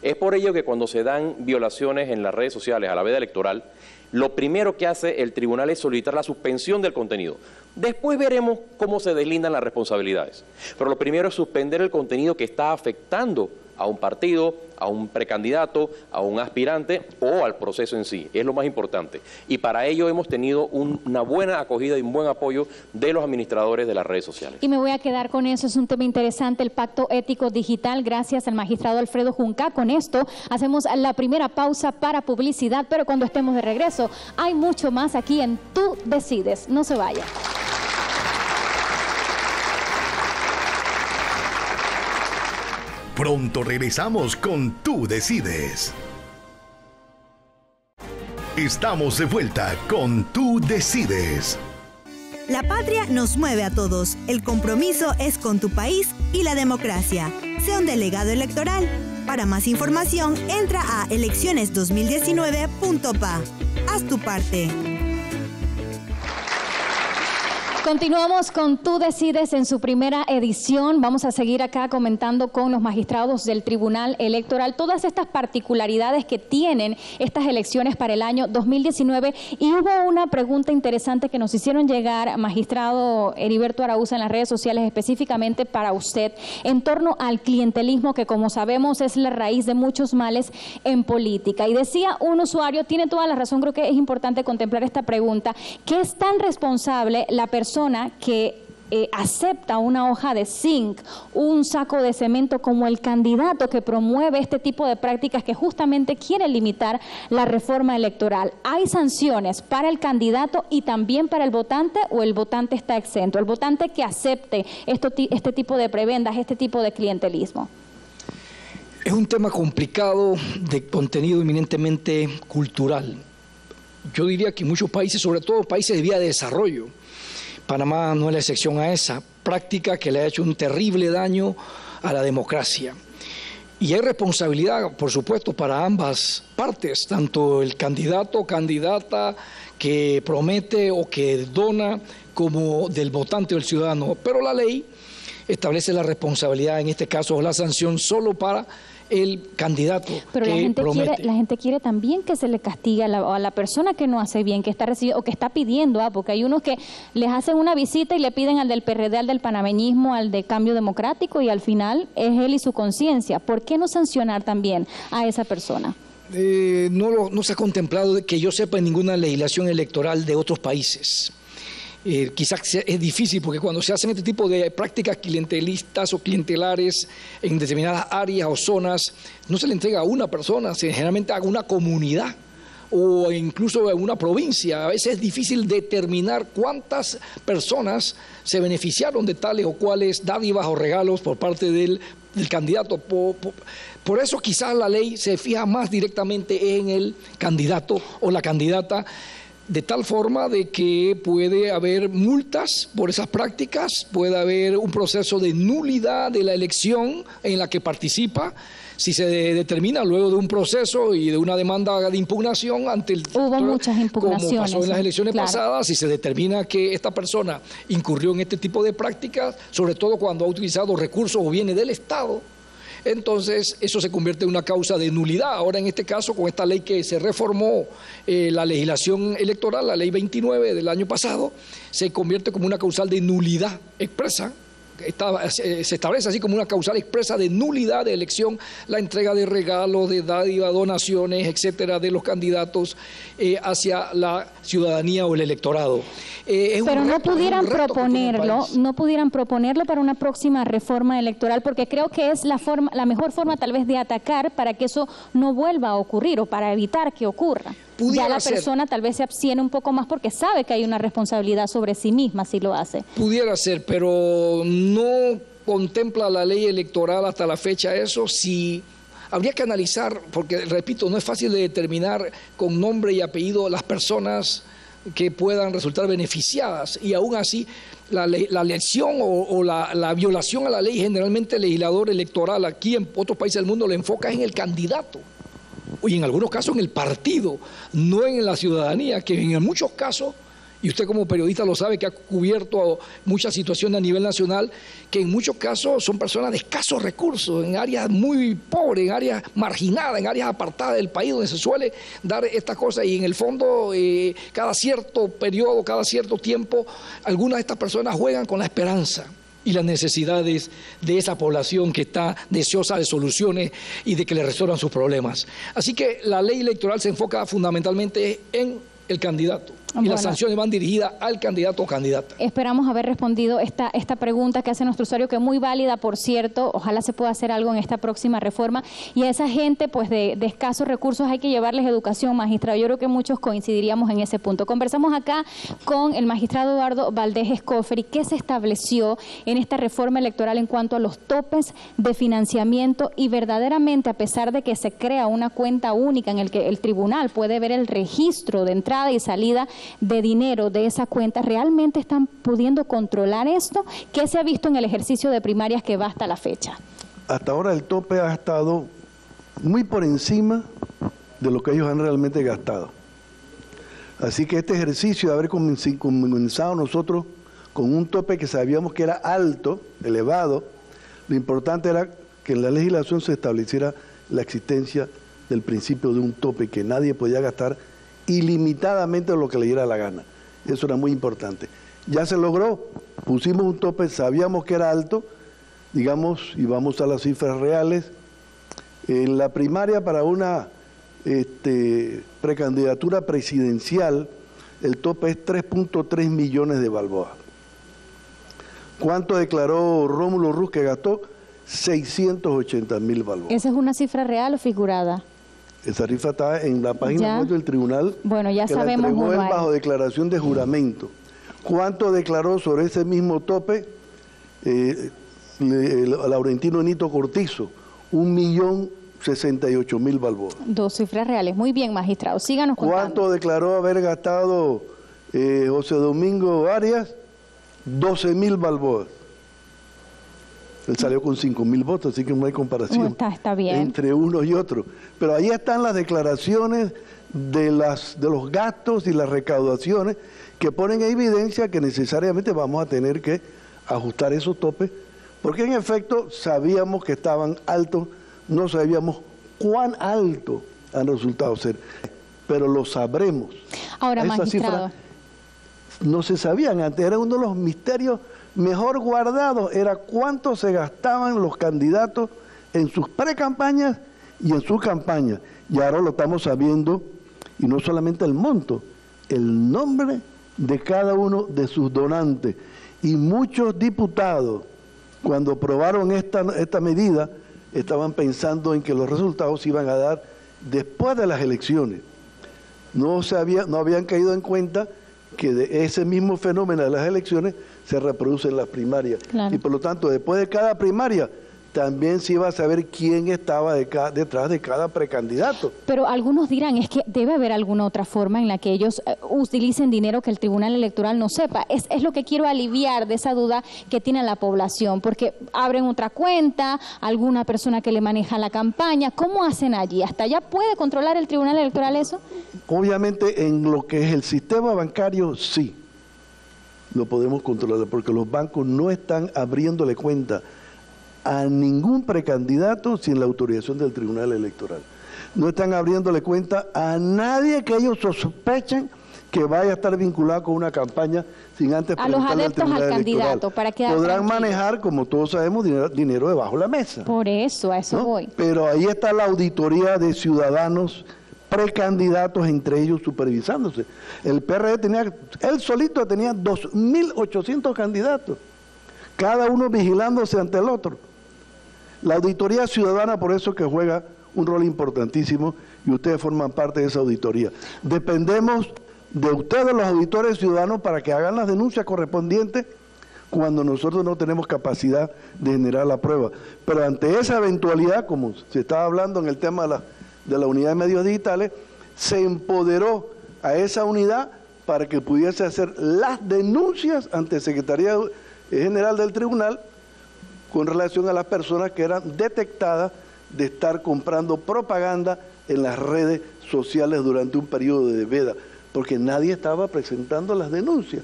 Es por ello que cuando se dan violaciones en las redes sociales a la veda electoral, lo primero que hace el tribunal es solicitar la suspensión del contenido. Después veremos cómo se deslindan las responsabilidades. Pero lo primero es suspender el contenido que está afectando a un partido, a un precandidato, a un aspirante o al proceso en sí. Es lo más importante. Y para ello hemos tenido una buena acogida y un buen apoyo de los administradores de las redes sociales. Y me voy a quedar con eso, es un tema interesante, el Pacto Ético Digital, gracias al magistrado Alfredo Junca. Con esto hacemos la primera pausa para publicidad, pero cuando estemos de regreso hay mucho más aquí en Tú Decides. No se vaya. Pronto regresamos con Tú Decides. Estamos de vuelta con Tú Decides. La patria nos mueve a todos. El compromiso es con tu país y la democracia. Sea un delegado electoral. Para más información, entra a elecciones2019.pa. Haz tu parte. Continuamos con Tú Decides en su primera edición. Vamos a seguir acá comentando con los magistrados del Tribunal Electoral todas estas particularidades que tienen estas elecciones para el año 2019. Y hubo una pregunta interesante que nos hicieron llegar, magistrado Heriberto Araúza, en las redes sociales, específicamente para usted, en torno al clientelismo, que como sabemos es la raíz de muchos males en política. Y decía un usuario, tiene toda la razón, creo que es importante contemplar esta pregunta, ¿qué es tan responsable la persona que acepta una hoja de zinc, un saco de cemento, como el candidato que promueve este tipo de prácticas que justamente quiere limitar la reforma electoral? ¿Hay sanciones para el candidato y también para el votante, o el votante está exento? El votante que acepte este tipo de prebendas, este tipo de clientelismo. Es un tema complicado, de contenido eminentemente cultural. Yo diría que muchos países, sobre todo países de vía de desarrollo, Panamá no es la excepción a esa práctica que le ha hecho un terrible daño a la democracia. Y hay responsabilidad, por supuesto, para ambas partes, tanto el candidato o candidata que promete o que dona, como del votante o el ciudadano. Pero la ley establece la responsabilidad, en este caso la sanción, solo para el candidato. Pero que promete. La gente quiere también que se le castigue a la persona que no hace bien, que está recibiendo o que está pidiendo, porque hay unos que les hacen una visita y le piden al del PRD, al del panameñismo, al de Cambio Democrático, y al final es él y su conciencia. ¿Por qué no sancionar también a esa persona? No se ha contemplado, que yo sepa, en ninguna legislación electoral de otros países. Quizás es difícil, porque cuando se hacen este tipo de prácticas clientelistas o clientelares en determinadas áreas o zonas, no se le entrega a una persona, generalmente a una comunidad o incluso en una provincia. A veces es difícil determinar cuántas personas se beneficiaron de tales o cuales dádivas o regalos por parte del candidato. Por eso quizás la ley se fija más directamente en el candidato o la candidata, de tal forma de que puede haber multas por esas prácticas, puede haber un proceso de nulidad de la elección en la que participa, si se determina luego de un proceso y de una demanda de impugnación ante el Hubo muchas impugnaciones, como pasó en las elecciones claro, pasadas, si se determina que esta persona incurrió en este tipo de prácticas, sobre todo cuando ha utilizado recursos o bienes del Estado, entonces eso se convierte en una causa de nulidad. Ahora en este caso, con esta ley que se reformó la legislación electoral, la ley 29 del año pasado, se convierte como una causal de nulidad expresa. Se establece así como una causal expresa de nulidad de elección la entrega de regalos, de dádivas, donaciones, etcétera, de los candidatos hacia la ciudadanía o el electorado. Pero no pudieran proponerlo para una próxima reforma electoral, porque creo que es la mejor forma tal vez de atacar para que eso no vuelva a ocurrir o para evitar que ocurra. Ya la persona tal vez se abstiene un poco más porque sabe que hay una responsabilidad sobre sí misma si lo hace. Pudiera ser, pero no contempla la ley electoral hasta la fecha eso. Si habría que analizar, porque repito, no es fácil de determinar con nombre y apellido las personas que puedan resultar beneficiadas, y aún así la lesión o la violación a la ley, generalmente el legislador electoral aquí en otros países del mundo lo enfoca en el candidato, y en algunos casos en el partido, no en la ciudadanía, que en muchos casos, y usted como periodista lo sabe, que ha cubierto muchas situaciones a nivel nacional, que en muchos casos son personas de escasos recursos, en áreas muy pobres, en áreas marginadas, en áreas apartadas del país, donde se suele dar estas cosas, y en el fondo cada cierto periodo, cada cierto tiempo, algunas de estas personas juegan con la esperanza y las necesidades de esa población que está deseosa de soluciones y de que le resuelvan sus problemas. Así que la ley electoral se enfoca fundamentalmente en el candidato. Y las sanciones van dirigidas al candidato o candidata. Esperamos haber respondido esta pregunta que hace nuestro usuario, que es muy válida, por cierto. Ojalá se pueda hacer algo en esta próxima reforma. Y a esa gente pues de escasos recursos hay que llevarles educación, magistrado. Yo creo que muchos coincidiríamos en ese punto. Conversamos acá con el magistrado Eduardo Valdés Escoferi. ¿Qué se estableció en esta reforma electoral en cuanto a los topes de financiamiento? Y verdaderamente, a pesar de que se crea una cuenta única en el que el tribunal puede ver el registro de entrada y salida de dinero de esa cuenta, ¿realmente están pudiendo controlar esto? ¿Qué se ha visto en el ejercicio de primarias que va hasta la fecha? Hasta ahora el tope ha estado muy por encima de lo que ellos han realmente gastado. Así que este ejercicio de haber comenzado nosotros con un tope que sabíamos que era alto, elevado, lo importante era que en la legislación se estableciera la existencia del principio de un tope, que nadie podía gastar ilimitadamente lo que le diera la gana. Eso era muy importante. Ya se logró, pusimos un tope, sabíamos que era alto, digamos, y vamos a las cifras reales. En la primaria para una precandidatura presidencial, el tope es 3.3 millones de balboas. ¿Cuánto declaró Rómulo Ruz que gastó? 680.000 balboas. ¿Esa es una cifra real o figurada? Esa rifa está en la página web del tribunal. Bueno, ya que sabemos. La entregó él bajo declaración de juramento. ¿Cuánto declaró sobre ese mismo tope Laurentino Nito Cortizo? 1.068.000 balboas. Dos cifras reales. Muy bien, magistrado. Síganos contando. ¿Cuánto declaró haber gastado José Domingo Arias? 12.000 balboas. Él salió con 5.000 votos, así que no hay comparación está bien entre unos y otros. Pero ahí están las declaraciones de los gastos y las recaudaciones que ponen en evidencia que necesariamente vamos a tener que ajustar esos topes, porque en efecto sabíamos que estaban altos, no sabíamos cuán alto han resultado ser, pero lo sabremos. Ahora, magistrado, cifras no se sabían antes, era uno de los misterios mejor guardado, era cuánto se gastaban los candidatos en sus precampañas y en sus campañas. Y ahora lo estamos sabiendo, y no solamente el monto, el nombre de cada uno de sus donantes. Y muchos diputados, cuando aprobaron esta medida, estaban pensando en que los resultados se iban a dar después de las elecciones. no habían caído en cuenta que de ese mismo fenómeno de las elecciones se reproduce en las primarias. Claro. Y por lo tanto, después de cada primaria, también se iba a saber quién estaba detrás de cada precandidato. Pero algunos dirán, es que debe haber alguna otra forma en la que ellos utilicen dinero que el Tribunal Electoral no sepa. Es lo que quiero aliviar de esa duda que tiene la población, porque abren otra cuenta, alguna persona que le maneja la campaña. ¿Cómo hacen allí? ¿Hasta allá puede controlar el Tribunal Electoral eso? Obviamente en lo que es el sistema bancario, sí, lo podemos controlar, porque los bancos no están abriéndole cuenta a ningún precandidato sin la autorización del Tribunal Electoral. No están abriéndole cuenta a nadie que ellos sospechen que vaya a estar vinculado con una campaña sin antes preguntarle al Tribunal Electoral. Para que podrán manejar, como todos sabemos, dinero debajo de la mesa. Por eso, a eso ¿no? voy. Pero ahí está la auditoría de ciudadanos precandidatos, entre ellos supervisándose. El PRD él solito tenía 2.800 candidatos, cada uno vigilándose ante el otro. La auditoría ciudadana, por eso que juega un rol importantísimo, y ustedes forman parte de esa auditoría. Dependemos de ustedes, los auditores ciudadanos, para que hagan las denuncias correspondientes cuando nosotros no tenemos capacidad de generar la prueba. Pero ante esa eventualidad, como se estaba hablando en el tema de la unidad de medios digitales, se empoderó a esa unidad para que pudiese hacer las denuncias ante el Secretaría General del Tribunal con relación a las personas que eran detectadas de estar comprando propaganda en las redes sociales durante un periodo de veda, porque nadie estaba presentando las denuncias.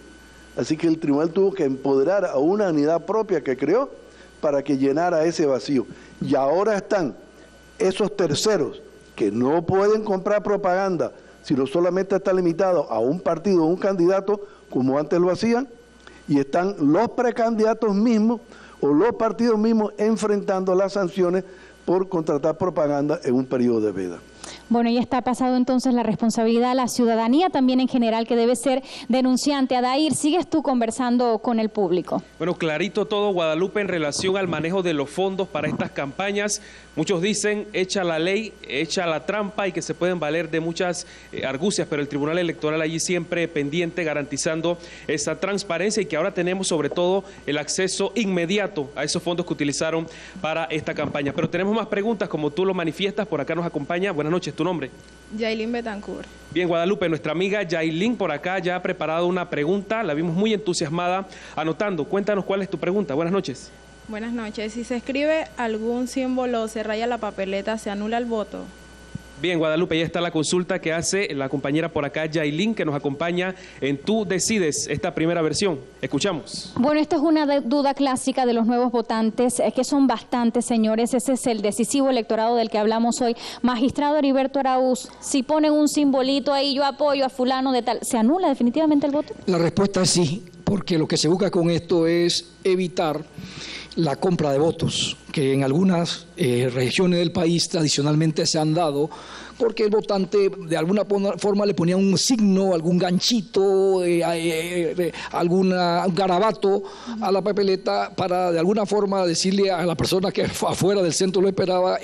Así que el tribunal tuvo que empoderar a una unidad propia que creó para que llenara ese vacío. Y ahora están esos terceros que no pueden comprar propaganda, sino solamente está limitado a un partido o un candidato, como antes lo hacían, y están los precandidatos mismos o los partidos mismos enfrentando las sanciones por contratar propaganda en un periodo de veda. Bueno, y está pasado entonces la responsabilidad a la ciudadanía también en general, que debe ser denunciante. Adair, ¿sigues tú conversando con el público? Bueno, clarito todo, Guadalupe, en relación al manejo de los fondos para estas campañas. Muchos dicen, echa la ley, echa la trampa y que se pueden valer de muchas argucias, pero el Tribunal Electoral allí siempre pendiente, garantizando esa transparencia, y que ahora tenemos sobre todo el acceso inmediato a esos fondos que utilizaron para esta campaña. Pero tenemos más preguntas, como tú lo manifiestas, por acá nos acompaña. Buenas noches, ¿tu nombre? Yailin Betancourt. Bien, Guadalupe, nuestra amiga Yailin por acá ya ha preparado una pregunta, la vimos muy entusiasmada anotando. Cuéntanos cuál es tu pregunta. Buenas noches. Buenas noches. Si se escribe algún símbolo o se raya la papeleta, ¿se anula el voto? Bien, Guadalupe, ya está la consulta que hace la compañera por acá, Yailin, que nos acompaña en Tú Decides, esta primera versión. Escuchamos. Bueno, esta es una duda clásica de los nuevos votantes, que son bastantes, señores. Ese es el decisivo electorado del que hablamos hoy. Magistrado Heriberto Araúz, si ponen un simbolito ahí, yo apoyo a fulano de tal, ¿se anula definitivamente el voto? La respuesta es sí, porque lo que se busca con esto es evitar la compra de votos, que en algunas regiones del país tradicionalmente se han dado, porque el votante de alguna forma le ponía un signo, algún ganchito, algún garabato a la papeleta para de alguna forma decirle a la persona que afuera del centro lo esperaba,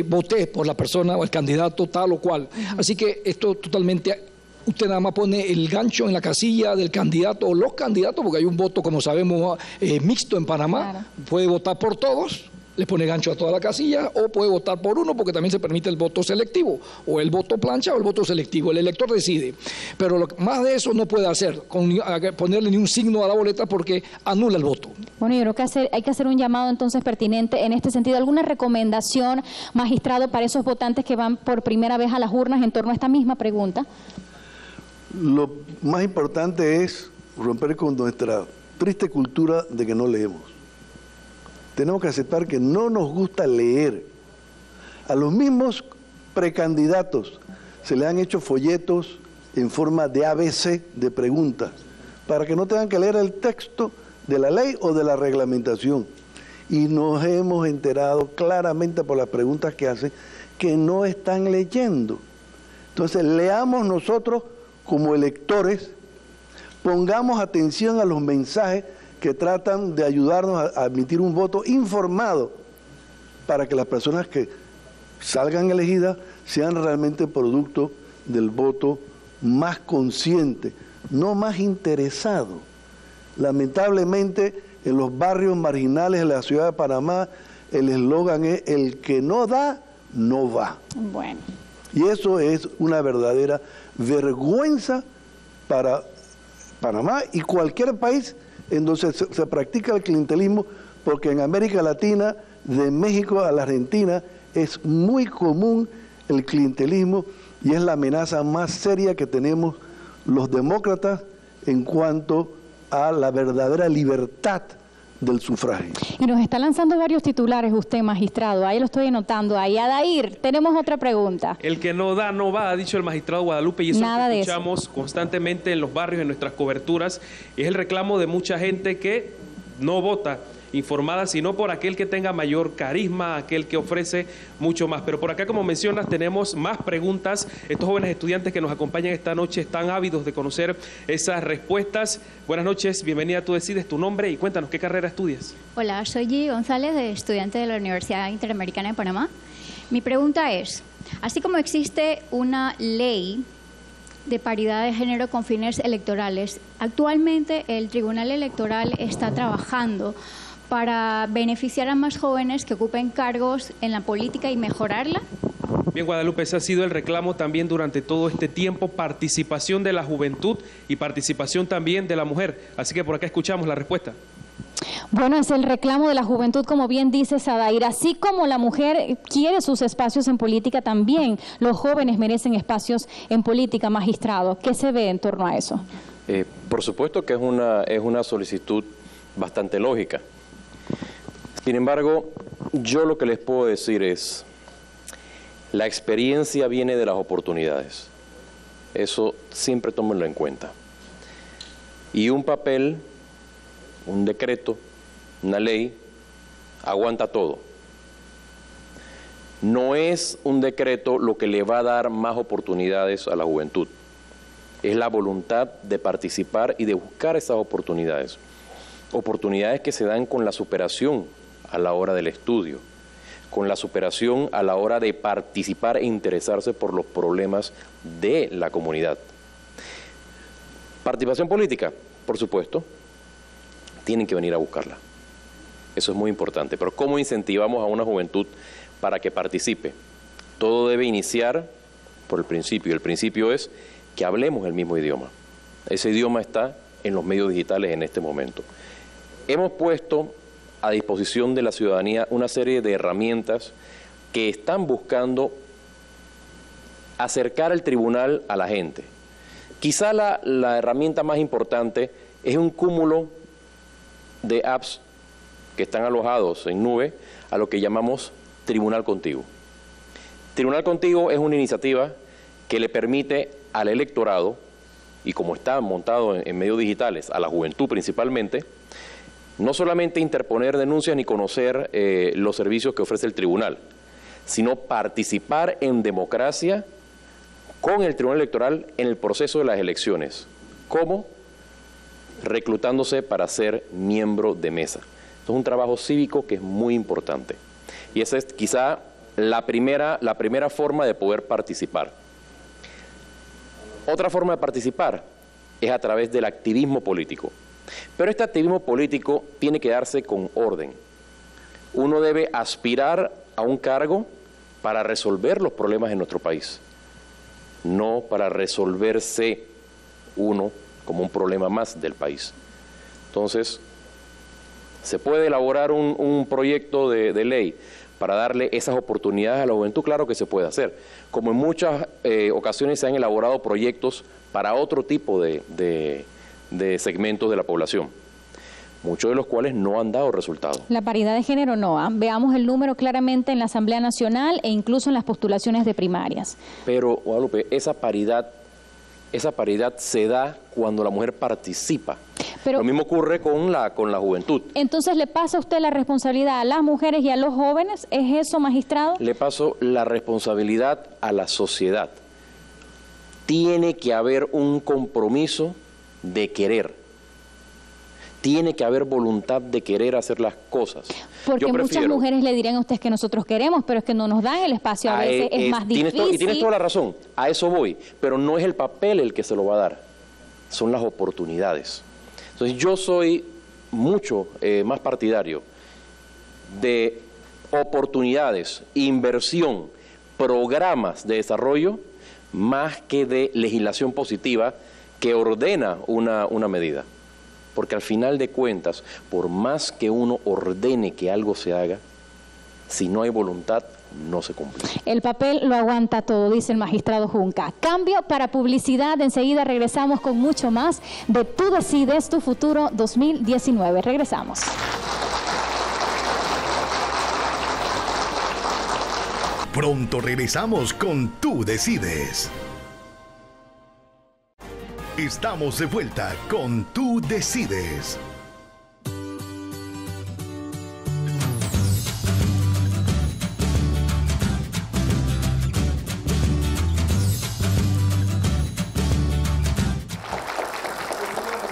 voté por la persona o el candidato tal o cual. Así que esto totalmente... Usted nada más pone el gancho en la casilla del candidato o los candidatos, porque hay un voto, como sabemos, mixto en Panamá. Claro. Puede votar por todos, le pone gancho a toda la casilla, o puede votar por uno, porque también se permite el voto selectivo, o el voto plancha o el voto selectivo. El elector decide. Pero más de eso no puede hacer, ponerle ni un signo a la boleta, porque anula el voto. Bueno, yo creo que hay que hacer un llamado entonces pertinente en este sentido. ¿Alguna recomendación, magistrado, para esos votantes que van por primera vez a las urnas en torno a esta misma pregunta? Lo más importante es romper con nuestra triste cultura de que no leemos. Tenemos que aceptar que no nos gusta leer. A los mismos precandidatos se le han hecho folletos en forma de ABC, de preguntas, para que no tengan que leer el texto de la ley o de la reglamentación. Y nos hemos enterado claramente por las preguntas que hacen que no están leyendo. Entonces, leamos nosotros como electores, pongamos atención a los mensajes que tratan de ayudarnos a emitir un voto informado para que las personas que salgan elegidas sean realmente producto del voto más consciente, no más interesado. Lamentablemente, en los barrios marginales de la ciudad de Panamá, el eslogan es: el que no da, no va. Bueno. Y eso es una verdadera vergüenza para Panamá y cualquier país en donde se practica el clientelismo, porque en América Latina, de México a la Argentina, es muy común el clientelismo y es la amenaza más seria que tenemos los demócratas en cuanto a la verdadera libertad del sufragio. Y nos está lanzando varios titulares usted, magistrado, ahí lo estoy anotando. Ahí, Adair, tenemos otra pregunta. El que no da, no va, ha dicho el magistrado Guadalupe, y eso Nada que escuchamos constantemente en los barrios, en nuestras coberturas, es el reclamo de mucha gente que no vota informada, sino por aquel que tenga mayor carisma, aquel que ofrece mucho más. Pero por acá, como mencionas, tenemos más preguntas. Estos jóvenes estudiantes que nos acompañan esta noche están ávidos de conocer esas respuestas. Buenas noches, bienvenida. Tú decides tu nombre y cuéntanos, ¿qué carrera estudias? Hola, soy Gigi González, estudiante de la Universidad Interamericana de Panamá. Mi pregunta es, así como existe una ley de paridad de género con fines electorales, actualmente el Tribunal Electoral está trabajando para beneficiar a más jóvenes que ocupen cargos en la política y mejorarla. Bien, Guadalupe, ese ha sido el reclamo también durante todo este tiempo: participación de la juventud y participación también de la mujer. Así que por acá escuchamos la respuesta. Bueno, es el reclamo de la juventud, como bien dice Sadair. Así como la mujer quiere sus espacios en política, también los jóvenes merecen espacios en política, magistrado. ¿Qué se ve en torno a eso? Por supuesto que es una solicitud bastante lógica. Sin embargo, yo lo que les puedo decir es: la experiencia viene de las oportunidades. Eso siempre tómenlo en cuenta. Y un papel, un decreto, una ley, aguanta todo. No es un decreto lo que le va a dar más oportunidades a la juventud. Es la voluntad de participar y de buscar esas oportunidades. Oportunidades que se dan con la superación a la hora del estudio, con la superación a la hora de participar e interesarse por los problemas de la comunidad. Participación política, por supuesto, tienen que venir a buscarla. Eso es muy importante. Pero ¿cómo incentivamos a una juventud para que participe? Todo debe iniciar por el principio. El principio es que hablemos el mismo idioma. Ese idioma está en los medios digitales en este momento. Hemos puesto a disposición de la ciudadanía una serie de herramientas que están buscando acercar el tribunal a la gente. Quizá la herramienta más importante es un cúmulo de apps que están alojados en nube a lo que llamamos Tribunal Contigo. Tribunal Contigo es una iniciativa que le permite al electorado, y como está montado en medios digitales, a la juventud principalmente, no solamente interponer denuncias ni conocer los servicios que ofrece el tribunal, sino participar en democracia con el Tribunal Electoral en el proceso de las elecciones. ¿Cómo? Reclutándose para ser miembro de mesa. Esto es un trabajo cívico que es muy importante. Y esa es quizá la primera forma de poder participar. Otra forma de participar es a través del activismo político. Pero este activismo político tiene que darse con orden. Uno debe aspirar a un cargo para resolver los problemas en nuestro país, no para resolverse uno como un problema más del país. Entonces, ¿se puede elaborar un proyecto de ley para darle esas oportunidades a la juventud? Claro que se puede hacer. Como en muchas ocasiones se han elaborado proyectos para otro tipo de segmentos de la población, muchos de los cuales no han dado resultados. La paridad de género no. Veamos el número claramente en la Asamblea Nacional e incluso en las postulaciones de primarias. Pero, Guadalupe, esa paridad se da cuando la mujer participa. Pero, lo mismo ocurre con la juventud. Entonces, ¿le pasa a usted la responsabilidad a las mujeres y a los jóvenes? ¿Es eso, magistrado? Le paso la responsabilidad a la sociedad. Tiene que haber un compromiso de querer. tiene que haber voluntad de querer hacer las cosas. Porque muchas mujeres le dirían a ustedes que nosotros queremos, pero es que no nos dan el espacio, a veces es más difícil. Y tienes toda la razón, a eso voy, pero no es el papel el que se lo va a dar, son las oportunidades. Entonces yo soy mucho más partidario de oportunidades, inversión, programas de desarrollo, más que de legislación positiva que ordena una medida. Porque al final de cuentas, por más que uno ordene que algo se haga, si no hay voluntad, no se cumple. El papel lo aguanta todo, dice el magistrado Junca. Cambio para publicidad, enseguida regresamos con mucho más de Tú Decides Tu Futuro 2019. Regresamos. Pronto regresamos con Tú Decides. Estamos de vuelta con Tú Decides.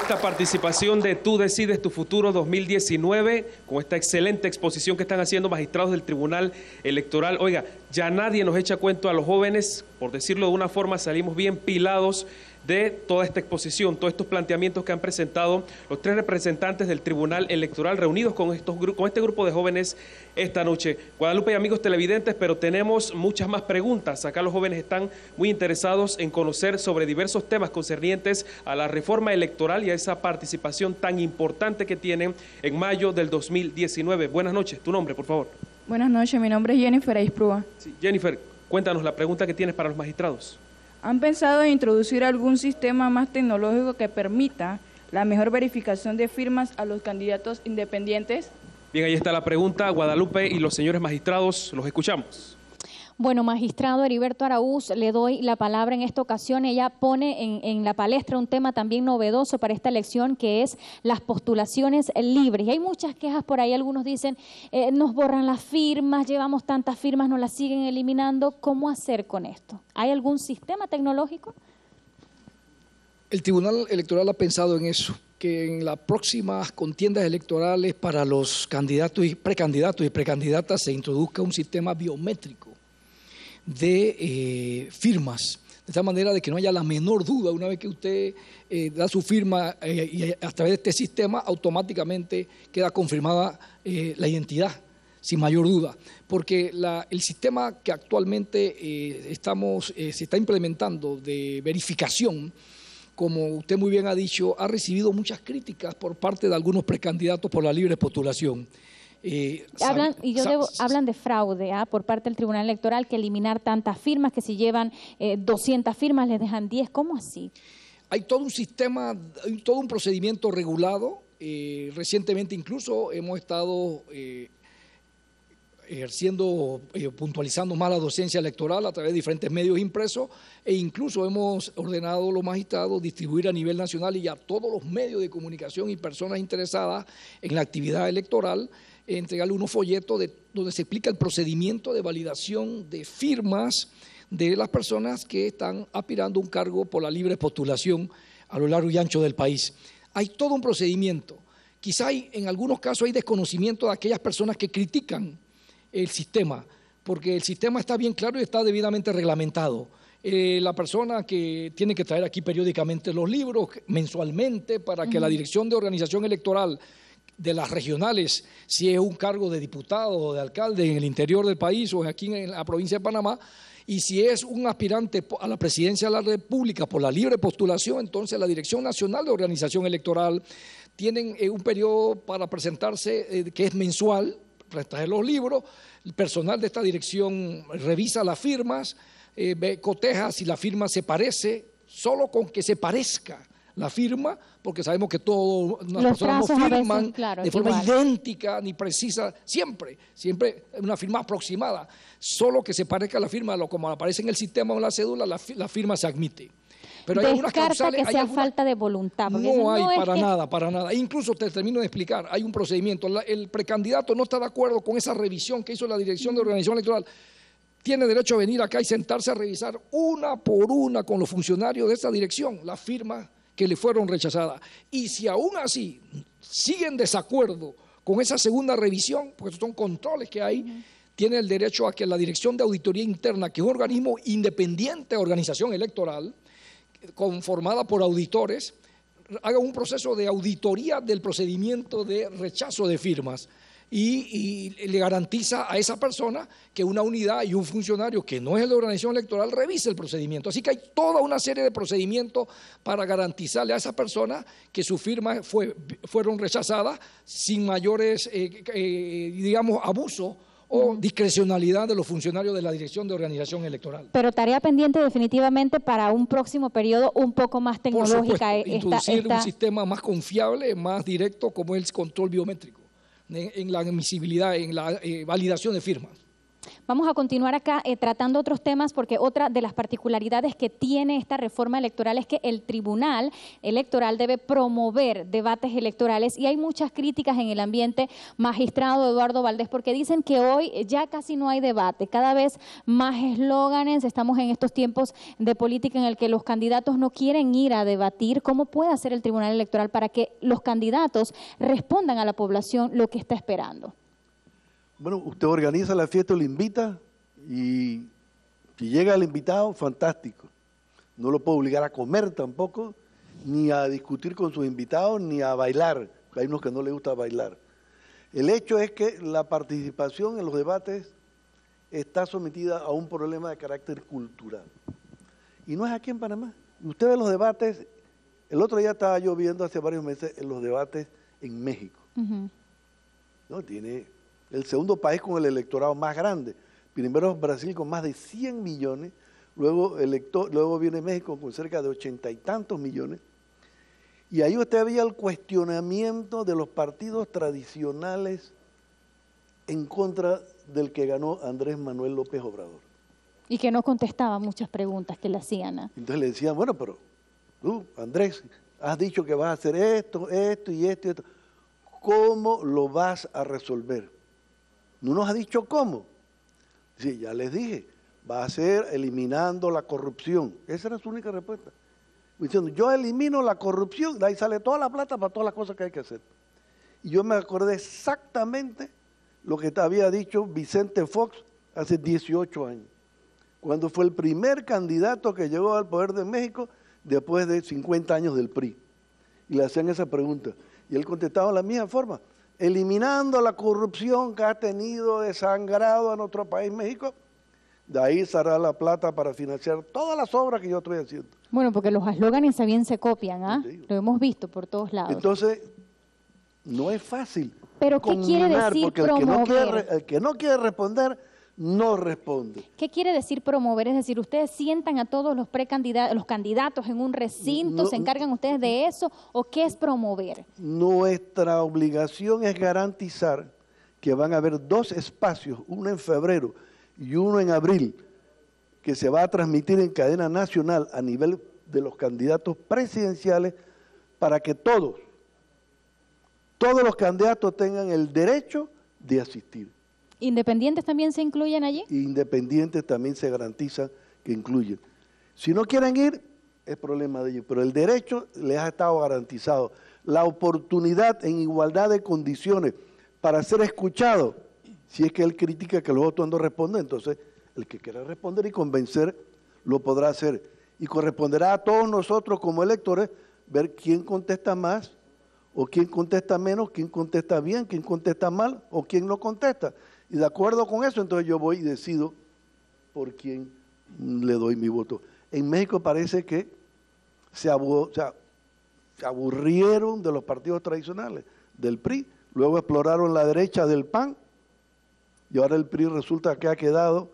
Esta participación de Tú Decides Tu Futuro 2019, con esta excelente exposición que están haciendo magistrados del Tribunal Electoral. Oiga, ya nadie nos echa cuento a los jóvenes, por decirlo de una forma, salimos bien pilados de toda esta exposición, todos estos planteamientos que han presentado los tres representantes del Tribunal Electoral reunidos con este grupo de jóvenes esta noche. Guadalupe y amigos televidentes, pero tenemos muchas más preguntas. Acá los jóvenes están muy interesados en conocer sobre diversos temas concernientes a la reforma electoral y a esa participación tan importante que tienen en mayo del 2019. Buenas noches, tu nombre, por favor. Buenas noches, mi nombre es Jennifer Aisprúa. Sí, Jennifer, cuéntanos la pregunta que tienes para los magistrados. ¿Han pensado en introducir algún sistema más tecnológico que permita la mejor verificación de firmas a los candidatos independientes? Bien, ahí está la pregunta, Guadalupe y los señores magistrados, los escuchamos. Bueno, magistrado Heriberto Araúz, le doy la palabra en esta ocasión. Ella pone en la palestra un tema también novedoso para esta elección, que es las postulaciones libres. Y hay muchas quejas por ahí, algunos dicen, nos borran las firmas, llevamos tantas firmas, nos las siguen eliminando. ¿Cómo hacer con esto? ¿Hay algún sistema tecnológico? El Tribunal Electoral ha pensado en eso, que en las próximas contiendas electorales para los candidatos y precandidatas se introduzca un sistema biométrico de firmas, de tal manera de que no haya la menor duda. Una vez que usted da su firma y a través de este sistema, automáticamente queda confirmada la identidad, sin mayor duda, porque el sistema que actualmente se está implementando de verificación, como usted muy bien ha dicho, ha recibido muchas críticas por parte de algunos precandidatos por la libre postulación. Hablan de fraude por parte del Tribunal Electoral, que eliminar tantas firmas, que si llevan 200 firmas les dejan 10, ¿cómo así? Hay todo un sistema, hay todo un procedimiento regulado. Recientemente incluso hemos estado puntualizando más la docencia electoral a través de diferentes medios impresos, e incluso hemos ordenado a los magistrados distribuir a nivel nacional y a todos los medios de comunicación y personas interesadas en la actividad electoral, entregarle unos folletos donde se explica el procedimiento de validación de firmas de las personas que están aspirando a un cargo por la libre postulación a lo largo y ancho del país. Hay todo un procedimiento. Quizá en algunos casos hay desconocimiento de aquellas personas que critican el sistema, porque el sistema está bien claro y está debidamente reglamentado. La persona que tiene que traer aquí periódicamente los libros, mensualmente, para que la Dirección de Organización Electoral de las regionales, si es un cargo de diputado o de alcalde en el interior del país o aquí en la provincia de Panamá, y si es un aspirante a la presidencia de la República por la libre postulación, entonces la Dirección Nacional de Organización Electoral tienen un periodo para presentarse que es mensual, traer los libros. El personal de esta dirección revisa las firmas, coteja si la firma se parece, solo con que se parezca la firma, porque sabemos que todas las personas no firman de forma idéntica ni precisa, siempre una firma aproximada, solo que se parezca la firma, como aparece en el sistema o en la cédula, la firma se admite. Pero hay algunas causales, que sea falta de voluntad. No hay para nada. Incluso te termino de explicar, hay un procedimiento. El precandidato no está de acuerdo con esa revisión que hizo la Dirección de Organización Electoral. Tiene derecho a venir acá y sentarse a revisar una por una con los funcionarios de esa dirección las firmas que le fueron rechazadas. Y si aún así sigue en desacuerdo con esa segunda revisión, porque son controles que hay, tiene el derecho a que la Dirección de Auditoría Interna, que es un organismo independiente de organización electoral, conformada por auditores, haga un proceso de auditoría del procedimiento de rechazo de firmas y le garantiza a esa persona que una unidad y un funcionario que no es el de organización electoral revise el procedimiento. Así que hay toda una serie de procedimientos para garantizarle a esa persona que sus firmas fueron rechazadas sin mayores, digamos, abuso o discrecionalidad de los funcionarios de la Dirección de Organización Electoral. Pero tarea pendiente definitivamente para un próximo periodo un poco más tecnológica. Por supuesto, introducir un sistema más confiable, más directo, como es el control biométrico, en la admisibilidad, en la validación de firmas. Vamos a continuar acá tratando otros temas, porque otra de las particularidades que tiene esta reforma electoral es que el Tribunal Electoral debe promover debates electorales, y hay muchas críticas en el ambiente, magistrado Eduardo Valdés, porque dicen que hoy ya casi no hay debate, cada vez más eslóganes, estamos en estos tiempos de política en el que los candidatos no quieren ir a debatir. ¿Cómo puede hacer el Tribunal Electoral para que los candidatos respondan a la población lo que está esperando? Bueno, usted organiza la fiesta, lo invita, y si llega el invitado, fantástico. No lo puede obligar a comer tampoco, ni a discutir con sus invitados, ni a bailar. Hay unos que no les gusta bailar. El hecho es que la participación en los debates está sometida a un problema de carácter cultural. Y no es aquí en Panamá. Usted ve los debates, el otro día estaba yo viendo hace varios meses en los debates en México. ¿No? Tiene el segundo país con el electorado más grande. Primero Brasil con más de 100 millones, luego viene México con cerca de 80 y tantos millones. Y ahí usted veía el cuestionamiento de los partidos tradicionales en contra del que ganó Andrés Manuel López Obrador. Y que no contestaba muchas preguntas que le hacían. Entonces le decían, bueno, pero tú, Andrés, has dicho que vas a hacer esto, esto y esto y esto. ¿Cómo lo vas a resolver? No nos ha dicho cómo. Sí, ya les dije, va a ser eliminando la corrupción. Esa era su única respuesta. Diciendo, yo elimino la corrupción, de ahí sale toda la plata para todas las cosas que hay que hacer. Y yo me acordé exactamente lo que te había dicho Vicente Fox hace 18 años, cuando fue el primer candidato que llegó al poder de México después de 50 años del PRI. Y le hacían esa pregunta. Y él contestaba de la misma forma. Eliminando la corrupción que ha tenido desangrado a nuestro país, México, de ahí saldrá la plata para financiar todas las obras que yo estoy haciendo. Bueno, porque los eslóganes también se copian, ¿ah? Lo hemos visto por todos lados. Entonces, no es fácil. ¿Pero qué quiere decir promover? El que no quiere responder, no responde. ¿Qué quiere decir promover? Es decir, ¿ustedes sientan a todos los candidatos en un recinto, se encargan ustedes de eso, o qué es promover? Nuestra obligación es garantizar que van a haber 2 espacios, uno en febrero y uno en abril, que se va a transmitir en cadena nacional a nivel de los candidatos presidenciales, para que todos los candidatos tengan el derecho de asistir. ¿Independientes también se incluyen allí? Independientes también se garantiza que incluyen. Si no quieren ir, es problema de ellos, pero el derecho les ha estado garantizado. La oportunidad en igualdad de condiciones para ser escuchado. Si es que él critica que los otros no responden, entonces el que quiera responder y convencer lo podrá hacer. Y corresponderá a todos nosotros como electores ver quién contesta más o quién contesta menos, quién contesta bien, quién contesta mal o quién no contesta. Y de acuerdo con eso, entonces yo voy y decido por quién le doy mi voto. En México parece que se aburrieron de los partidos tradicionales, del PRI, luego exploraron la derecha del PAN, y ahora el PRI resulta que ha quedado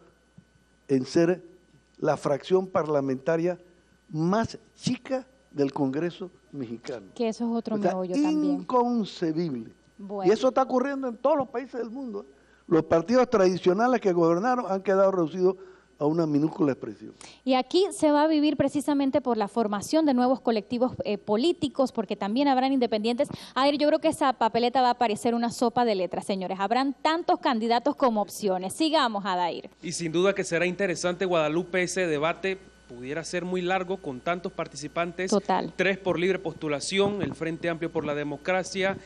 en ser la fracción parlamentaria más chica del Congreso mexicano. Que eso es otro meollo también. Inconcebible. Bueno. Y eso está ocurriendo en todos los países del mundo. Los partidos tradicionales que gobernaron han quedado reducidos a una minúscula expresión. Y aquí se va a vivir precisamente por la formación de nuevos colectivos políticos, porque también habrán independientes. A ver, yo creo que esa papeleta va a parecer una sopa de letras, señores. Habrán tantos candidatos como opciones. Sigamos, Adair. Y sin duda que será interesante, Guadalupe, ese debate pudiera ser muy largo con tantos participantes. Total. 3 por libre postulación, el Frente Amplio por la Democracia,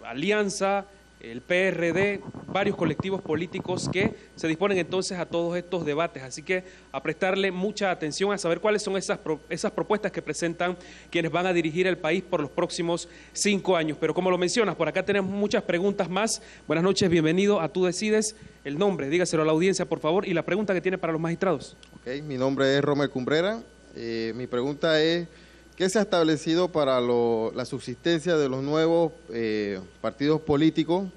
Alianza, el PRD, varios colectivos políticos que se disponen entonces a todos estos debates. Así que a prestarle mucha atención a saber cuáles son esas propuestas que presentan quienes van a dirigir el país por los próximos 5 años. Pero como lo mencionas, por acá tenemos muchas preguntas más. Buenas noches, bienvenido a Tú Decides. El nombre, dígaselo a la audiencia, por favor, y la pregunta que tiene para los magistrados. Ok, mi nombre es Romer Cumbrera. Mi pregunta es, ¿qué se ha establecido para la subsistencia de los nuevos partidos políticos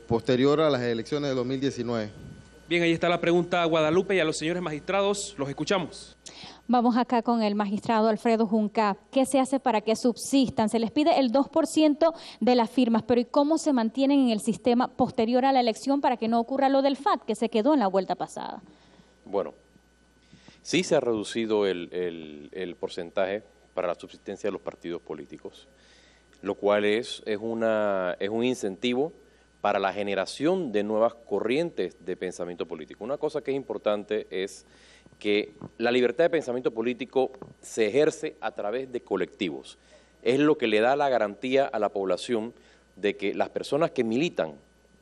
posterior a las elecciones de 2019? Bien, ahí está la pregunta a Guadalupe y a los señores magistrados. Los escuchamos. Vamos acá con el magistrado Alfredo Junca. ¿Qué se hace para que subsistan? Se les pide el 2% de las firmas, pero ¿y cómo se mantienen en el sistema posterior a la elección para que no ocurra lo del FAT, que se quedó en la vuelta pasada? Bueno, sí se ha reducido el porcentaje para la subsistencia de los partidos políticos, lo cual es un incentivo para la generación de nuevas corrientes de pensamiento político. Una cosa que es importante es que la libertad de pensamiento político se ejerce a través de colectivos. Es lo que le da la garantía a la población de que las personas que militan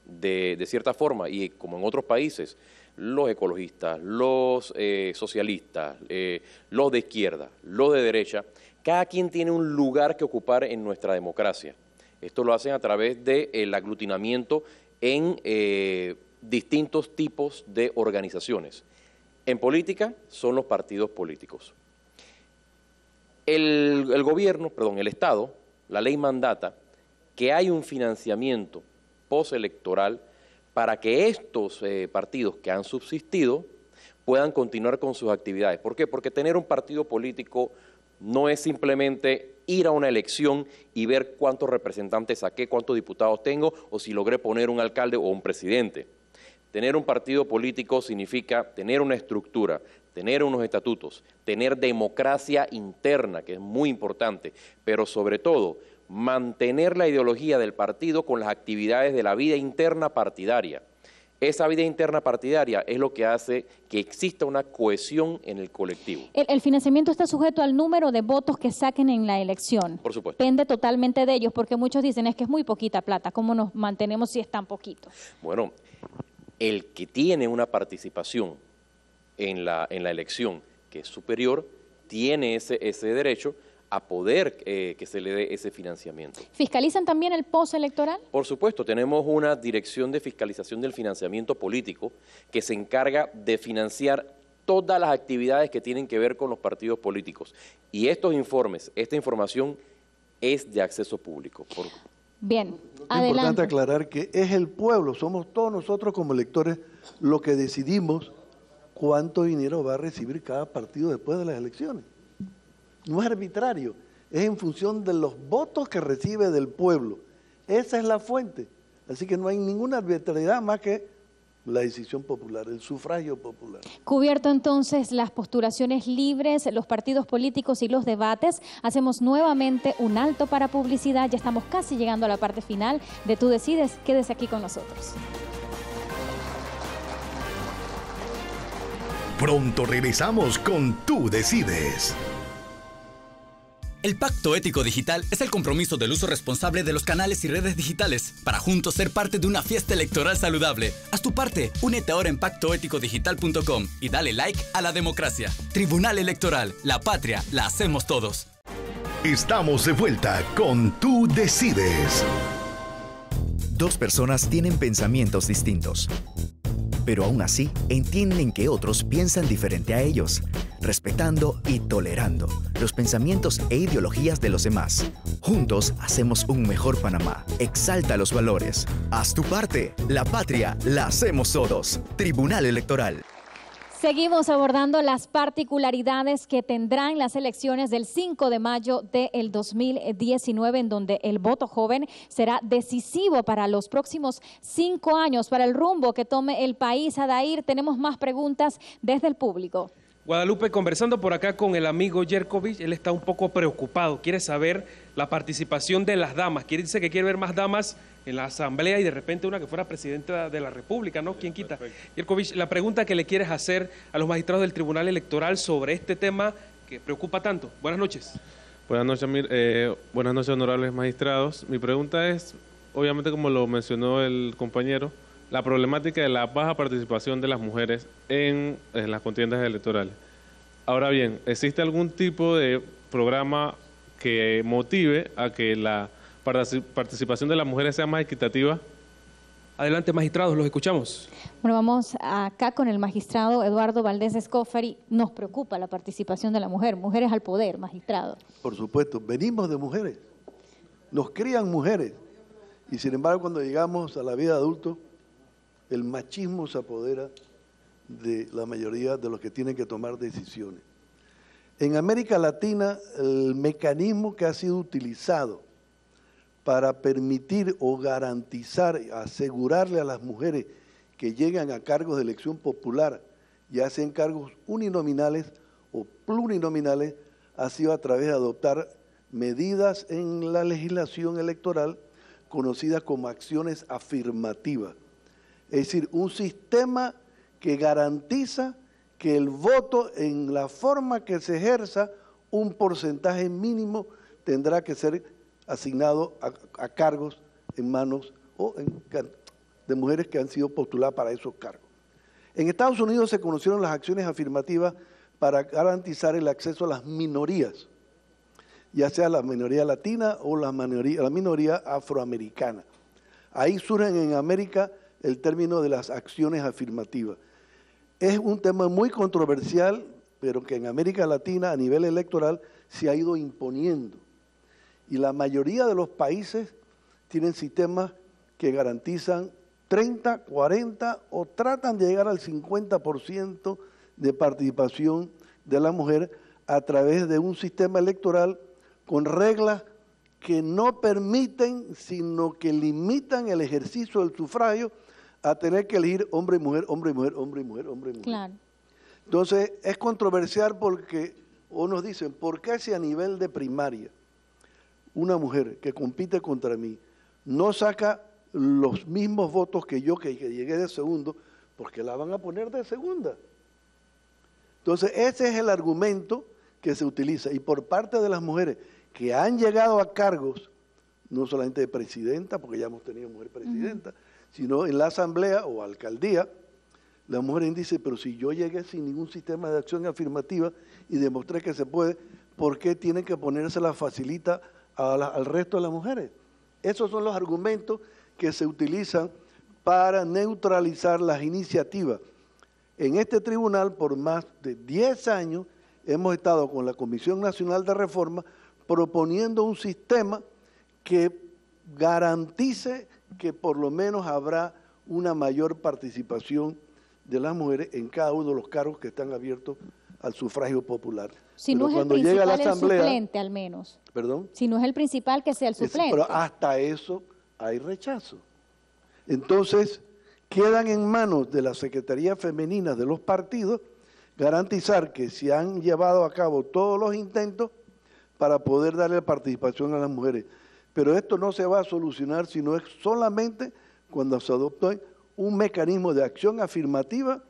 de cierta forma, y como en otros países, los ecologistas, los socialistas, los de izquierda, los de derecha, cada quien tiene un lugar que ocupar en nuestra democracia. Esto lo hacen a través del aglutinamiento en distintos tipos de organizaciones. En política son los partidos políticos. El gobierno, perdón, el Estado, la ley mandata que hay un financiamiento postelectoral para que estos partidos que han subsistido puedan continuar con sus actividades. ¿Por qué? Porque tener un partido político no es simplemente ir a una elección y ver cuántos representantes saqué, cuántos diputados tengo, o si logré poner un alcalde o un presidente. Tener un partido político significa tener una estructura, tener unos estatutos, tener democracia interna, que es muy importante, pero sobre todo mantener la ideología del partido con las actividades de la vida interna partidaria. Esa vida interna partidaria es lo que hace que exista una cohesión en el colectivo. El financiamiento está sujeto al número de votos que saquen en la elección. Por supuesto. Depende totalmente de ellos, porque muchos dicen es que es muy poquita plata. ¿Cómo nos mantenemos si es tan poquito? Bueno, el que tiene una participación en la elección que es superior, tiene ese derecho a poder que se le dé ese financiamiento. ¿Fiscalizan también el postelectoral? Por supuesto, tenemos una dirección de fiscalización del financiamiento político que se encarga de financiar todas las actividades que tienen que ver con los partidos políticos. Y estos informes, esta información es de acceso público. Bien, adelante. Es importante aclarar que es el pueblo, somos todos nosotros como electores los que decidimos cuánto dinero va a recibir cada partido después de las elecciones. No es arbitrario, es en función de los votos que recibe del pueblo. Esa es la fuente. Así que no hay ninguna arbitrariedad más que la decisión popular, el sufragio popular. Cubierto entonces las postulaciones libres, los partidos políticos y los debates, hacemos nuevamente un alto para publicidad. Ya estamos casi llegando a la parte final de Tú Decides. Quédese aquí con nosotros. Pronto regresamos con Tú Decides. El Pacto Ético Digital es el compromiso del uso responsable de los canales y redes digitales para juntos ser parte de una fiesta electoral saludable. Haz tu parte, únete ahora en pactoeticodigital.com y dale like a la democracia. Tribunal Electoral, la patria la hacemos todos. Estamos de vuelta con Tú Decides. Dos personas tienen pensamientos distintos, pero aún así entienden que otros piensan diferente a ellos, respetando y tolerando los pensamientos e ideologías de los demás. Juntos hacemos un mejor Panamá. Exalta los valores. Haz tu parte. La patria la hacemos todos. Tribunal Electoral. Seguimos abordando las particularidades que tendrán las elecciones del 5 de mayo del 2019, en donde el voto joven será decisivo para los próximos 5 años, para el rumbo que tome el país. Adair, tenemos más preguntas desde el público. Guadalupe, conversando por acá con el amigo Yerkovich, él está un poco preocupado, quiere saber la participación de las damas, dice que quiere ver más damas en la asamblea y de repente una que fuera presidenta de la República, ¿no? ¿Quién quita? Yerkovich, la pregunta que le quieres hacer a los magistrados del Tribunal Electoral sobre este tema que preocupa tanto. Buenas noches. Buenas noches, honorables magistrados. Mi pregunta es, obviamente como lo mencionó el compañero, la problemática de la baja participación de las mujeres en las contiendas electorales. Ahora bien, ¿existe algún tipo de programa que motive a que la participación de las mujeres sea más equitativa? Adelante, magistrados, los escuchamos. Bueno, vamos acá con el magistrado Eduardo Valdés Escofari. Nos preocupa la participación de la mujer, mujeres al poder, magistrado. Por supuesto, venimos de mujeres, nos crían mujeres, y sin embargo cuando llegamos a la vida de adulto, el machismo se apodera de la mayoría de los que tienen que tomar decisiones. En América Latina, el mecanismo que ha sido utilizado para permitir o garantizar, asegurarle a las mujeres que llegan a cargos de elección popular, ya sean cargos uninominales o plurinominales, ha sido a través de adoptar medidas en la legislación electoral conocidas como acciones afirmativas. Es decir, un sistema que garantiza que el voto en la forma que se ejerza, un porcentaje mínimo tendrá que ser asignado a cargos en manos de mujeres que han sido postuladas para esos cargos. En Estados Unidos se conocieron las acciones afirmativas para garantizar el acceso a las minorías, ya sea la minoría latina o la minoría afroamericana. Ahí surgen en América el término de las acciones afirmativas. Es un tema muy controversial, pero que en América Latina a nivel electoral se ha ido imponiendo. Y la mayoría de los países tienen sistemas que garantizan 30, 40 o tratan de llegar al 50% de participación de la mujer a través de un sistema electoral con reglas que no permiten, sino que limitan el ejercicio del sufragio a tener que elegir hombre y mujer, hombre y mujer, hombre y mujer, hombre y mujer. Claro. Entonces, es controversial porque, o nos dicen, ¿por qué si a nivel de primaria una mujer que compite contra mí no saca los mismos votos que yo, que llegué de segundo, porque la van a poner de segunda? Entonces, ese es el argumento que se utiliza. Y por parte de las mujeres que han llegado a cargos, no solamente de presidenta, porque ya hemos tenido mujer presidenta, sino en la asamblea o alcaldía, la mujer dice, pero si yo llegué sin ningún sistema de acción afirmativa y demostré que se puede, ¿por qué tienen que ponerse la facilita al resto de las mujeres? Esos son los argumentos que se utilizan para neutralizar las iniciativas. En este tribunal, por más de 10 años, hemos estado con la Comisión Nacional de Reforma proponiendo un sistema que garantice que por lo menos habrá una mayor participación de las mujeres en cada uno de los cargos que están abiertos al sufragio popular. Si no es el principal, el suplente al menos. ¿Perdón? Si no es el principal, que sea el suplente. Pero hasta eso hay rechazo. Entonces, quedan en manos de la Secretaría Femenina de los partidos garantizar que se han llevado a cabo todos los intentos para poder darle participación a las mujeres. Pero esto no se va a solucionar si no es solamente cuando se adopte un mecanismo de acción afirmativa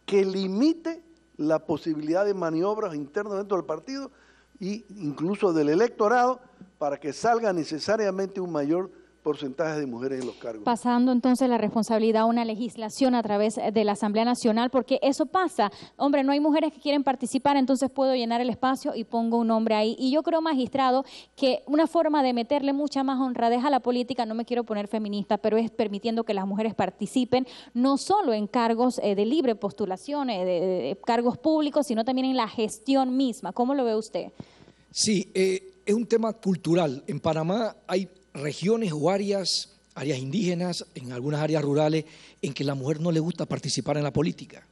que limite la posibilidad de maniobras internas dentro del partido e incluso del electorado para que salga necesariamente un mayor porcentaje de mujeres en los cargos. Pasando entonces la responsabilidad a una legislación a través de la Asamblea Nacional, porque eso pasa. Hombre, no hay mujeres que quieren participar, entonces puedo llenar el espacio y pongo un hombre ahí. Y yo creo, magistrado, que una forma de meterle mucha más honradez a la política, no me quiero poner feminista, pero es permitiendo que las mujeres participen, no solo en cargos de libre postulación, de cargos públicos, sino también en la gestión misma. ¿Cómo lo ve usted? Sí, es un tema cultural. En Panamá hay regiones o áreas indígenas, en algunas áreas rurales, en que a la mujer no le gusta participar en la política.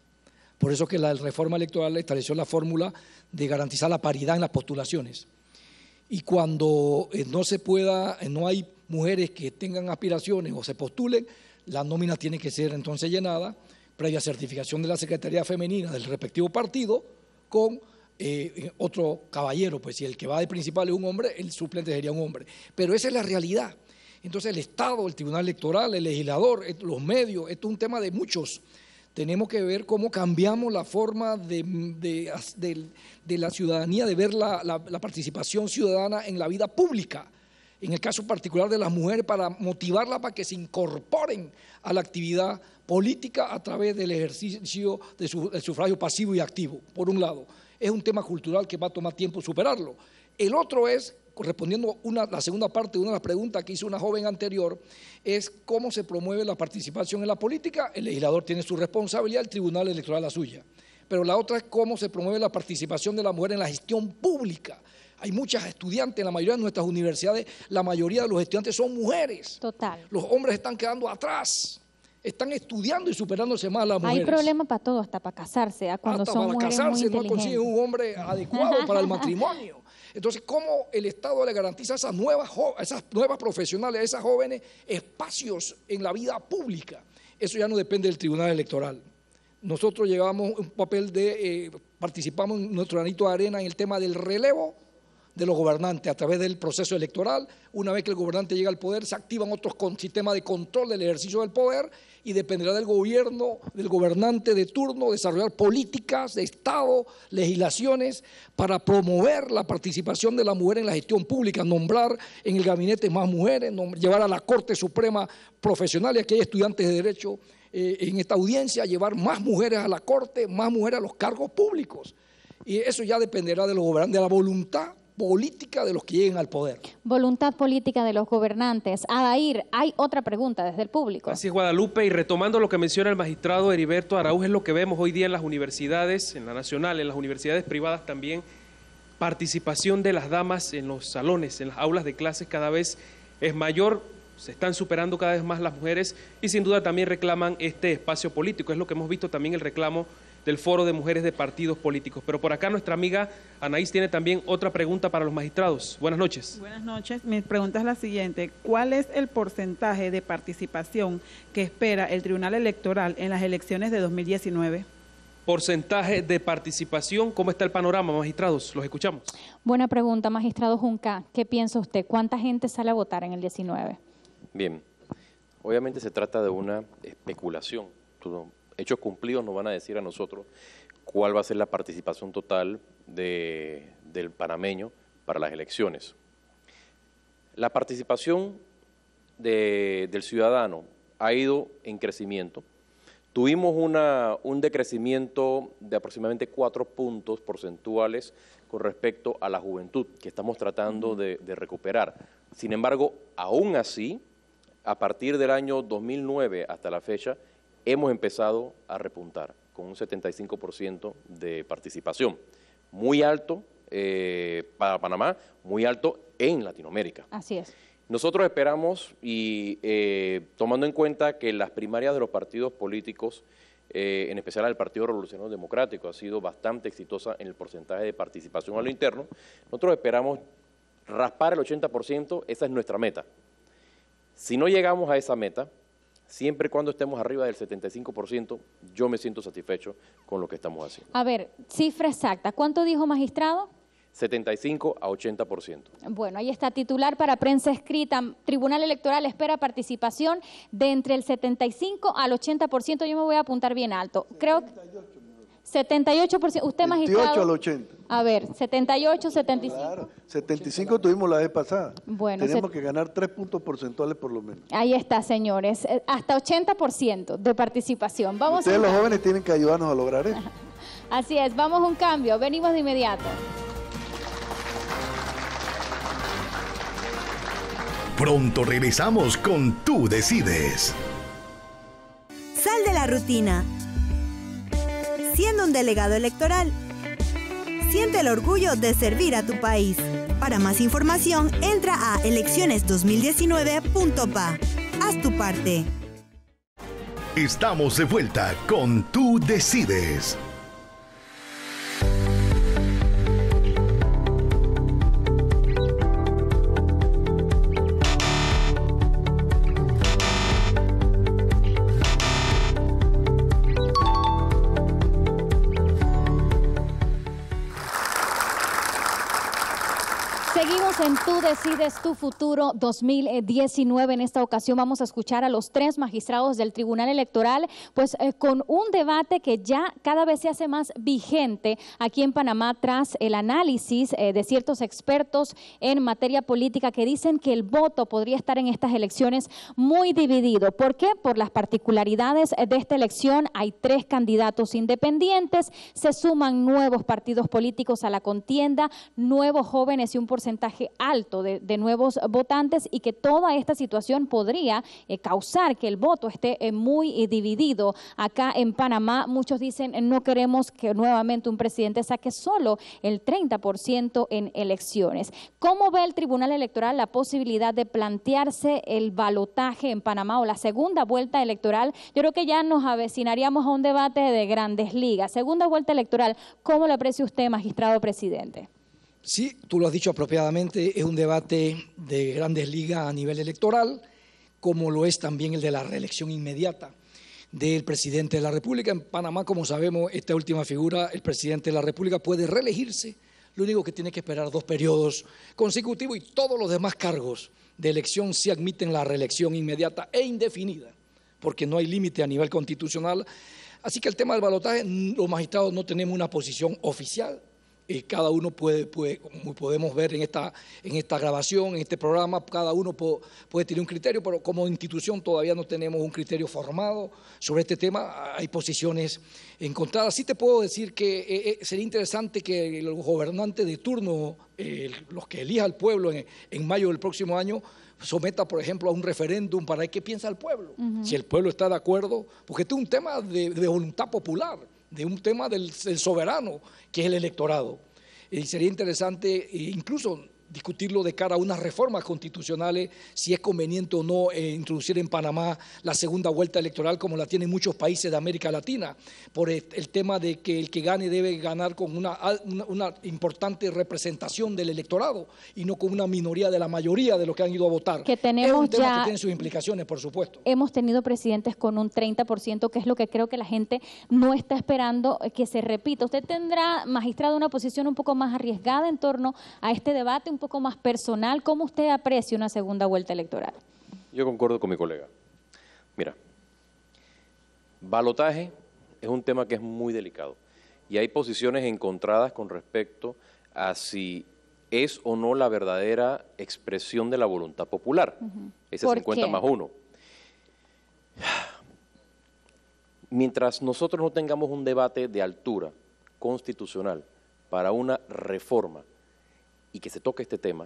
Por eso que la reforma electoral estableció la fórmula de garantizar la paridad en las postulaciones. Y cuando no hay mujeres que tengan aspiraciones o se postulen, la nómina tiene que ser entonces llenada, previa certificación de la Secretaría Femenina del respectivo partido, con otro caballero, pues si el que va de principal es un hombre, el suplente sería un hombre. Pero esa es la realidad. Entonces el Estado, el Tribunal Electoral, el legislador, los medios, esto es un tema de muchos Tenemos que ver cómo cambiamos la forma de la ciudadanía, de ver la participación ciudadana en la vida pública. En el caso particular de las mujeres, para motivarlas para que se incorporen a la actividad política a través del ejercicio del sufragio pasivo y activo, por un lado. Es un tema cultural que va a tomar tiempo superarlo. El otro es, respondiendo la segunda parte de una de las preguntas que hizo una joven anterior, es cómo se promueve la participación en la política. El legislador tiene su responsabilidad, el Tribunal Electoral la suya. Pero la otra es cómo se promueve la participación de la mujer en la gestión pública. Hay muchas estudiantes en la mayoría de nuestras universidades, la mayoría de los estudiantes son mujeres. Total. Los hombres están quedando atrás. Están estudiando y superándose más las mujeres. Hay problemas para todo, hasta para casarse, cuando hasta son para mujeres casarse, muy inteligentes. no consiguen un hombre adecuado para el matrimonio. Entonces, ¿cómo el Estado le garantiza a esas nuevas profesionales, a esas jóvenes, espacios en la vida pública? Eso ya no depende del Tribunal Electoral. Nosotros llevamos un papel participamos en nuestro granito de arena en el tema del relevo de los gobernantes a través del proceso electoral. Una vez que el gobernante llega al poder, se activan otros sistemas de control del ejercicio del poder y dependerá del gobierno, del gobernante de turno, desarrollar políticas de Estado, legislaciones para promover la participación de la mujer en la gestión pública, nombrar en el gabinete más mujeres, llevar a la Corte Suprema profesional, y aquí hay estudiantes de Derecho en esta audiencia, llevar más mujeres a la Corte, más mujeres a los cargos públicos. Y eso ya dependerá de los gobernantes, de la voluntad política de los que lleguen al poder. Voluntad política de los gobernantes. Adair, hay otra pregunta desde el público. Así es, Guadalupe, y retomando lo que menciona el magistrado Heriberto Araúz, es lo que vemos hoy día en las universidades, en la nacional, en las universidades privadas también, participación de las damas en los salones, en las aulas de clases cada vez es mayor, se están superando cada vez más las mujeres y sin duda también reclaman este espacio político, es lo que hemos visto también el reclamo del Foro de Mujeres de Partidos Políticos. Pero por acá nuestra amiga Anaís tiene también otra pregunta para los magistrados. Buenas noches. Buenas noches. Mi pregunta es la siguiente. ¿Cuál es el porcentaje de participación que espera el Tribunal Electoral en las elecciones de 2019? Porcentaje de participación, ¿cómo está el panorama, magistrados? Los escuchamos. Buena pregunta, magistrado Junca. ¿Qué piensa usted? ¿Cuánta gente sale a votar en el 19? Bien, obviamente se trata de una especulación. Hechos cumplidos nos van a decir a nosotros cuál va a ser la participación total del panameño para las elecciones. La participación del ciudadano ha ido en crecimiento. Tuvimos un decrecimiento de aproximadamente 4 puntos porcentuales con respecto a la juventud, que estamos tratando de recuperar. Sin embargo, aún así, a partir del año 2009 hasta la fecha, hemos empezado a repuntar con un 75% de participación. Muy alto para Panamá, muy alto en Latinoamérica. Así es. Nosotros esperamos, y tomando en cuenta que las primarias de los partidos políticos, en especial el Partido Revolucionario Democrático, ha sido bastante exitosa en el porcentaje de participación a lo interno, nosotros esperamos raspar el 80%, esa es nuestra meta. Si no llegamos a esa meta, siempre y cuando estemos arriba del 75%, yo me siento satisfecho con lo que estamos haciendo. A ver, cifra exacta, ¿cuánto dijo, magistrado? 75 a 80%. Bueno, ahí está, titular para prensa escrita. Tribunal Electoral espera participación de entre el 75 al 80%. Yo me voy a apuntar bien alto. Creo que 78%. ¿Usted, magistrado? 78 al 80. A ver, 78, 75. Claro, 75 tuvimos la vez pasada. Bueno, tenemos que ganar 3 puntos porcentuales por lo menos. Ahí está, señores. Hasta 80% de participación. Vamos. Ustedes los jóvenes tienen que ayudarnos a lograr eso. Así es, vamos a un cambio. Venimos de inmediato. Pronto regresamos con Tú Decides. Sal de la rutina. Siendo un delegado electoral, siente el orgullo de servir a tu país. Para más información, entra a elecciones2019.pa. Haz tu parte. Estamos de vuelta con Tú Decides. en Tú Decides Tu Futuro 2019. En esta ocasión vamos a escuchar a los 3 magistrados del Tribunal Electoral, pues con un debate que ya cada vez se hace más vigente aquí en Panamá tras el análisis de ciertos expertos en materia política que dicen que el voto podría estar en estas elecciones muy dividido. ¿Por qué? Por las particularidades de esta elección. Hay 3 candidatos independientes, se suman nuevos partidos políticos a la contienda, nuevos jóvenes y un porcentaje alto de nuevos votantes, y que toda esta situación podría causar que el voto esté muy dividido acá en Panamá. Muchos dicen no queremos que nuevamente un presidente saque solo el 30% en elecciones. ¿Cómo ve el Tribunal Electoral la posibilidad de plantearse el balotaje en Panamá o la segunda vuelta electoral? Yo creo que ya nos avecinaríamos a un debate de grandes ligas. Segunda vuelta electoral, ¿cómo le aprecia usted, magistrado presidente? Sí, tú lo has dicho apropiadamente, es un debate de grandes ligas a nivel electoral, como lo es también el de la reelección inmediata del presidente de la República. En Panamá, como sabemos, esta última figura, el presidente de la República, puede reelegirse. Lo único que tiene que esperar 2 periodos consecutivos, y todos los demás cargos de elección sí admiten la reelección inmediata e indefinida, porque no hay límite a nivel constitucional. Así que el tema del balotaje, los magistrados no tenemos una posición oficial. Cada uno puede, como podemos ver en esta grabación, en este programa, cada uno puede tener un criterio, pero como institución todavía no tenemos un criterio formado sobre este tema. Hay posiciones encontradas. Sí te puedo decir que sería interesante que los gobernantes de turno, los que elija el pueblo en mayo del próximo año, someta, por ejemplo, a un referéndum para ver qué piensa el pueblo. Si el pueblo está de acuerdo, porque este es un tema de voluntad popular, de un tema del soberano, que es el electorado. Y sería interesante incluso discutirlo de cara a unas reformas constitucionales, si es conveniente o no introducir en Panamá la segunda vuelta electoral como la tienen muchos países de América Latina, por el tema de que el que gane debe ganar con una importante representación del electorado y no con una minoría de la mayoría de los que han ido a votar. Que tenemos es un tema ya, que tiene sus implicaciones, por supuesto. Hemos tenido presidentes con un 30%, que es lo que creo que la gente no está esperando que se repita. ¿Usted tendrá, magistrado, una posición un poco más arriesgada en torno a este debate, un poco más personal? ¿Cómo usted aprecia una segunda vuelta electoral? Yo concuerdo con mi colega. Mira, balotaje es un tema que es muy delicado y hay posiciones encontradas con respecto a si es o no la verdadera expresión de la voluntad popular. Ese 50+1. Mientras nosotros no tengamos un debate de altura constitucional para una reforma y que se toque este tema,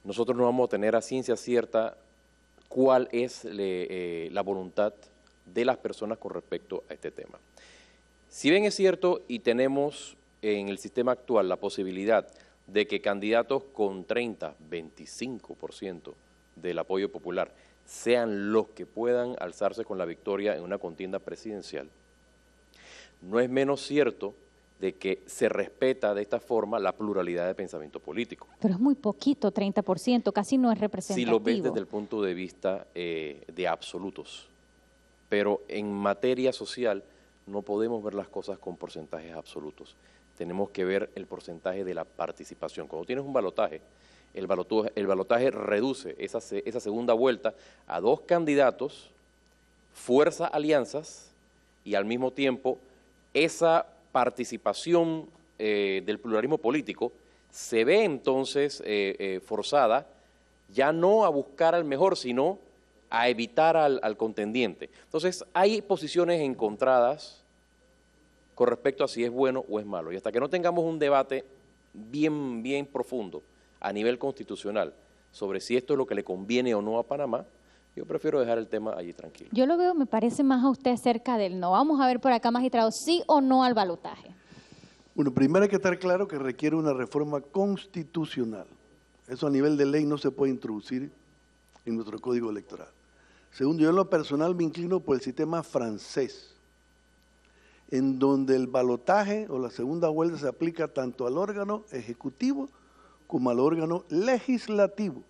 nosotros no vamos a tener a ciencia cierta cuál es la voluntad de las personas con respecto a este tema. Si bien es cierto y tenemos en el sistema actual la posibilidad de que candidatos con 30, 25% del apoyo popular sean los que puedan alzarse con la victoria en una contienda presidencial, no es menos cierto de que se respeta de esta forma la pluralidad de pensamiento político. Pero es muy poquito, 30%, casi no es representativo. Si lo ves desde el punto de vista de absolutos, pero en materia social no podemos ver las cosas con porcentajes absolutos. Tenemos que ver el porcentaje de la participación. Cuando tienes un balotaje, el balotaje reduce esa segunda vuelta a 2 candidatos, fuerza alianzas y al mismo tiempo esa participación del pluralismo político se ve entonces forzada ya no a buscar al mejor, sino a evitar al contendiente. Entonces hay posiciones encontradas con respecto a si es bueno o es malo. Y hasta que no tengamos un debate bien profundo a nivel constitucional sobre si esto es lo que le conviene o no a Panamá, yo prefiero dejar el tema allí tranquilo. Yo lo veo, me parece más a usted cerca del no. Vamos a ver por acá, magistrado, sí o no al balotaje. Bueno, primero hay que estar claro que requiere una reforma constitucional. Eso a nivel de ley no se puede introducir en nuestro código electoral. Segundo, yo en lo personal me inclino por el sistema francés, en donde el balotaje o la segunda vuelta se aplica tanto al órgano ejecutivo como al órgano legislativo.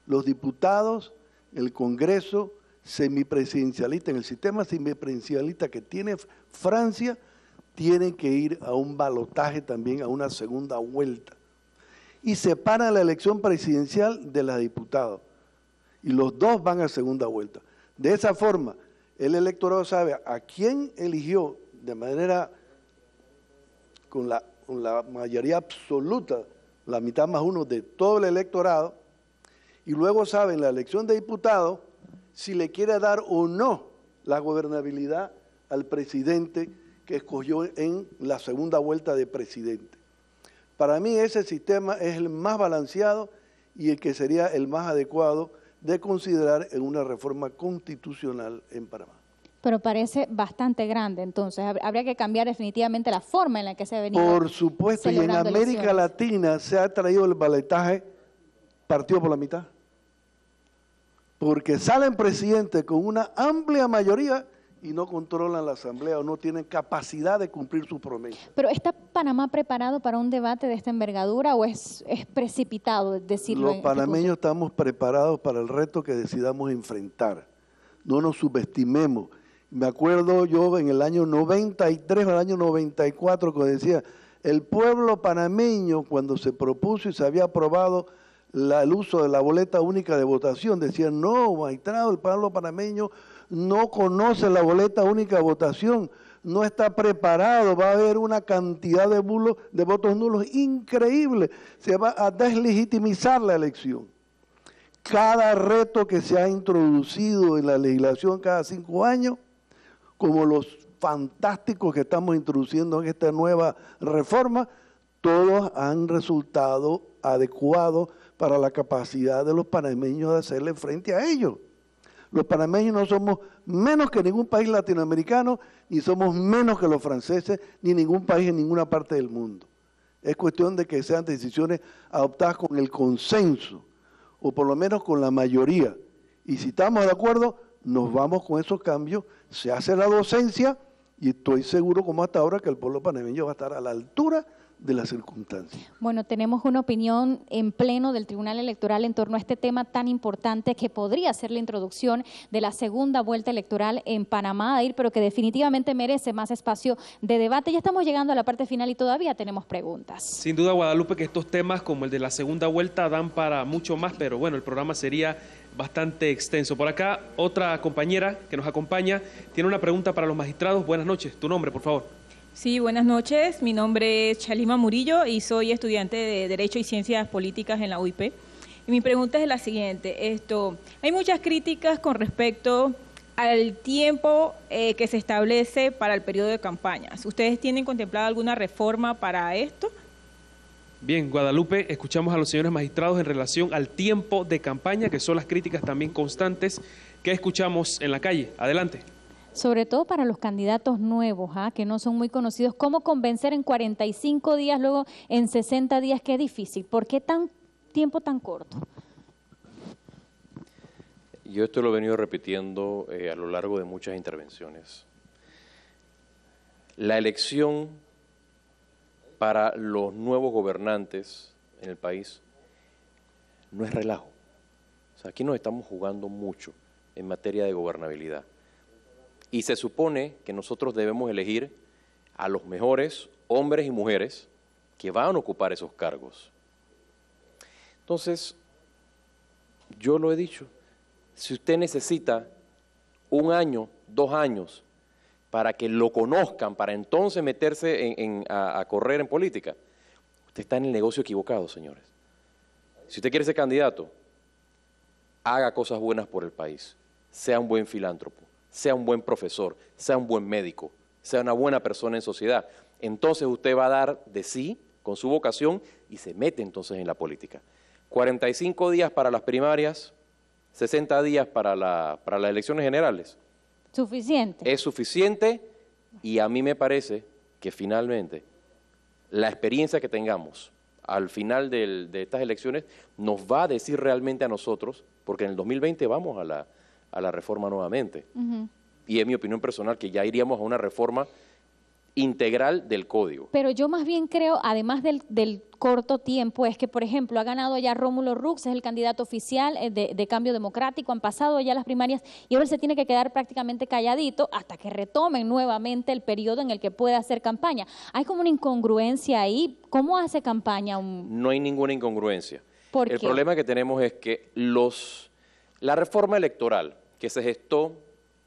Los diputados, el Congreso semipresidencialista, en el sistema semipresidencialista que tiene Francia, tienen que ir a un balotaje también, a una segunda vuelta. y separan la elección presidencial de la de diputados. Y los dos van a segunda vuelta. De esa forma, el electorado sabe a quién eligió de manera con la mayoría absoluta, la mitad más uno de todo el electorado, y luego sabe en la elección de diputados si le quiere dar o no la gobernabilidad al presidente que escogió en la segunda vuelta de presidente. Para mí ese sistema es el más balanceado y el que sería el más adecuado de considerar en una reforma constitucional en Panamá. Pero parece bastante grande, entonces habría que cambiar definitivamente la forma en la que se ha venido. Por supuesto, y en América Latina se ha traído el baletaje partido por la mitad. Porque salen presidentes con una amplia mayoría y no controlan la asamblea o no tienen capacidad de cumplir su promesa. ¿Pero está Panamá preparado para un debate de esta envergadura o es precipitado decirlo? Los panameños estamos preparados para el reto que decidamos enfrentar. No nos subestimemos. Me acuerdo yo en el año 93 o el año 94 que decía, el pueblo panameño cuando se propuso y se había aprobado el uso de la boleta única de votación, decían, no, magistrado, el pueblo panameño no conoce la boleta única de votación, no está preparado, va a haber una cantidad de votos nulos increíble, se va a deslegitimizar la elección. Cada reto que se ha introducido en la legislación cada 5 años, como los fantásticos que estamos introduciendo en esta nueva reforma, todos han resultado adecuados para la capacidad de los panameños de hacerle frente a ellos. Los panameños no somos menos que ningún país latinoamericano, ni somos menos que los franceses, ni ningún país en ninguna parte del mundo. Es cuestión de que sean decisiones adoptadas con el consenso, o por lo menos con la mayoría. Y si estamos de acuerdo, nos vamos con esos cambios, se hace la docencia, y estoy seguro, como hasta ahora, que el pueblo panameño va a estar a la altura de las circunstancias. Bueno, tenemos una opinión en pleno del Tribunal Electoral en torno a este tema tan importante que podría ser la introducción de la segunda vuelta electoral en Panamá, pero que definitivamente merece más espacio de debate. Ya estamos llegando a la parte final y todavía tenemos preguntas. Sin duda, Guadalupe, que estos temas como el de la segunda vuelta dan para mucho más, pero bueno, el programa sería bastante extenso. Por acá, otra compañera que nos acompaña tiene una pregunta para los magistrados. Buenas noches. Tu nombre, por favor. Sí, buenas noches. Mi nombre es Chalima Murillo y soy estudiante de Derecho y Ciencias Políticas en la UIP. Y mi pregunta es la siguiente. Hay muchas críticas con respecto al tiempo que se establece para el periodo de campañas. ¿Ustedes tienen contemplada alguna reforma para esto? Bien, Guadalupe, escuchamos a los señores magistrados en relación al tiempo de campaña, que son las críticas también constantes que escuchamos en la calle. Adelante. Sobre todo para los candidatos nuevos, que no son muy conocidos, ¿cómo convencer en 45 días, luego en 60 días? Qué difícil. ¿Por qué tiempo tan corto? Yo esto lo he venido repitiendo a lo largo de muchas intervenciones. La elección para los nuevos gobernantes en el país no es relajo. O sea, aquí nos estamos jugando mucho en materia de gobernabilidad. Y se supone que nosotros debemos elegir a los mejores hombres y mujeres que van a ocupar esos cargos. Entonces, yo lo he dicho, si usted necesita 1 año, 2 años, para que lo conozcan, para entonces meterse a correr en política, usted está en el negocio equivocado, señores. Si usted quiere ser candidato, haga cosas buenas por el país, sea un buen filántropo, sea un buen profesor, sea un buen médico, sea una buena persona en sociedad. Entonces usted va a dar de sí con su vocación y se mete entonces en la política. 45 días para las primarias, 60 días para las elecciones generales. ¿Suficiente? Es suficiente y a mí me parece que finalmente la experiencia que tengamos al final de estas elecciones nos va a decir realmente a nosotros, porque en el 2020 vamos a la reforma nuevamente. Y es mi opinión personal que ya iríamos a una reforma integral del código. Pero yo más bien creo, además del corto tiempo, es que, por ejemplo, ha ganado ya Rómulo Rux, es el candidato oficial de Cambio Democrático, han pasado ya las primarias y ahora él se tiene que quedar prácticamente calladito hasta que retomen nuevamente el periodo en el que pueda hacer campaña. Hay como una incongruencia ahí. ¿Cómo hace campaña No hay ninguna incongruencia. ¿Por qué? El problema que tenemos es que la reforma electoral que se gestó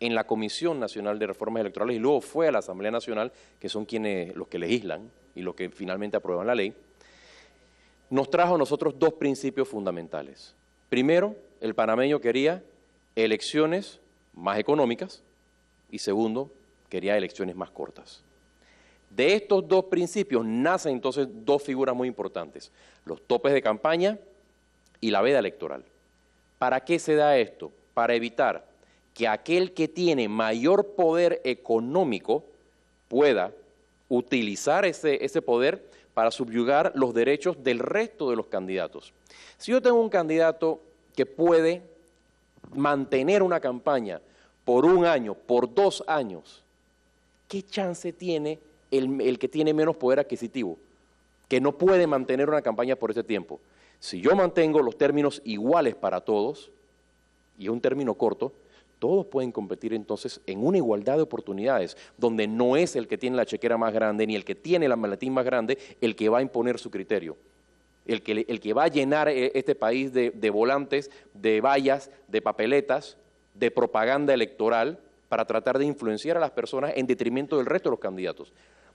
en la Comisión Nacional de Reformas Electorales y luego fue a la Asamblea Nacional, que son los que legislan y los que finalmente aprueban la ley, nos trajo a nosotros dos principios fundamentales. Primero, el panameño quería elecciones más económicas y segundo, quería elecciones más cortas. De estos dos principios nacen entonces dos figuras muy importantes, los topes de campaña y la veda electoral. ¿Para qué se da esto? Para evitar que aquel que tiene mayor poder económico pueda utilizar ese poder para subyugar los derechos del resto de los candidatos. Si yo tengo un candidato que puede mantener una campaña por 1 año, por 2 años, ¿qué chance tiene el que tiene menos poder adquisitivo, que no puede mantener una campaña por ese tiempo? Si yo mantengo los términos iguales para todos, y es un término corto, todos pueden competir entonces en una igualdad de oportunidades, donde no es el que tiene la chequera más grande ni el que tiene la maletín más grande el que va a imponer su criterio, el que va a llenar este país de volantes, de vallas, de papeletas, de propaganda electoral para tratar de influenciar a las personas en detrimento del resto de los candidatos.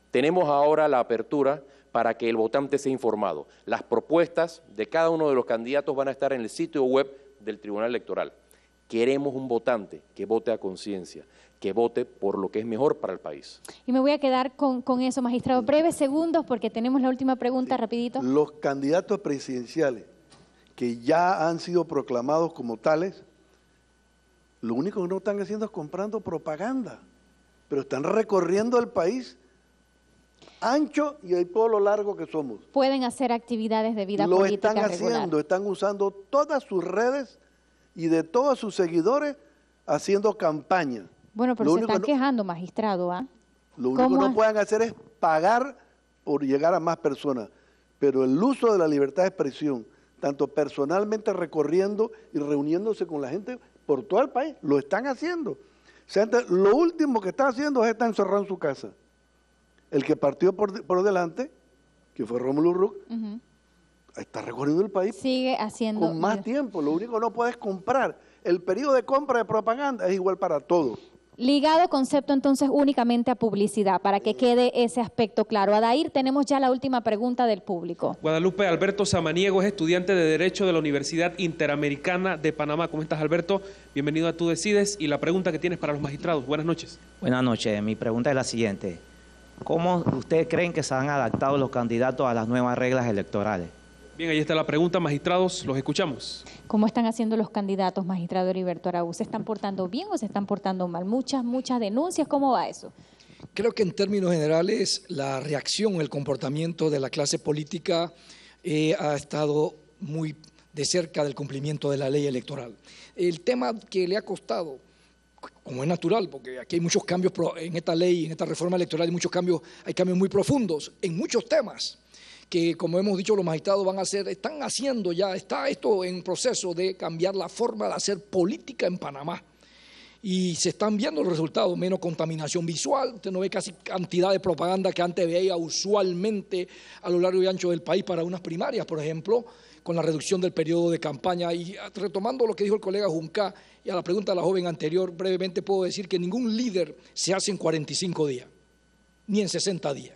Tenemos ahora la apertura para que el votante sea informado. Las propuestas de cada uno de los candidatos van a estar en el sitio web del Tribunal Electoral. Queremos un votante que vote a conciencia, que vote por lo que es mejor para el país. Y me voy a quedar con eso, magistrado. Breves segundos porque tenemos la última pregunta, rapidito. Los candidatos presidenciales que ya han sido proclamados como tales, lo único que no están haciendo es comprando propaganda, pero están recorriendo el país ancho y el todo lo largo que somos. Pueden hacer actividades de vida política regular. Lo están haciendo, están usando todas sus redes y de todos sus seguidores haciendo campaña. Bueno, pero se están quejando, magistrado, ¿ah? Lo único que no pueden hacer es pagar por llegar a más personas, pero el uso de la libertad de expresión, tanto personalmente recorriendo y reuniéndose con la gente por todo el país, lo están haciendo. O sea, lo último que están haciendo es estar encerrado en su casa. El que partió por delante, que fue Rómulo Rux, está recorriendo el país, sigue haciendo con más tiempo. Lo único que no puedes comprar. El periodo de compra de propaganda es igual para todos. Ligado concepto entonces únicamente a publicidad, para que quede ese aspecto claro. Adair, tenemos ya la última pregunta del público. Guadalupe Alberto Samaniego es estudiante de Derecho de la Universidad Interamericana de Panamá. ¿Cómo estás, Alberto? Bienvenido a Tú Decides. Y la pregunta que tienes para los magistrados. Buenas noches. Buenas noches. Mi pregunta es la siguiente. ¿Cómo ustedes creen que se han adaptado los candidatos a las nuevas reglas electorales? Bien, ahí está la pregunta, magistrados, los escuchamos. ¿Cómo están haciendo los candidatos, magistrado Heriberto Araúz? ¿Se están portando bien o se están portando mal? Muchas denuncias, ¿cómo va eso? Creo que en términos generales la reacción, el comportamiento de la clase política ha estado muy de cerca del cumplimiento de la ley electoral. El tema que le ha costado, como es natural, porque aquí hay muchos cambios en esta ley, en esta reforma electoral, hay cambios muy profundos en muchos temas, que como hemos dicho los magistrados están haciendo ya, está esto en proceso de cambiar la forma de hacer política en Panamá. Y se están viendo los resultados, menos contaminación visual, usted no ve casi cantidad de propaganda que antes veía usualmente a lo largo y ancho del país para unas primarias, por ejemplo, con la reducción del periodo de campaña. Y retomando lo que dijo el colega Junca y a la pregunta de la joven anterior, brevemente puedo decir que ningún líder se hace en 45 días, ni en 60 días.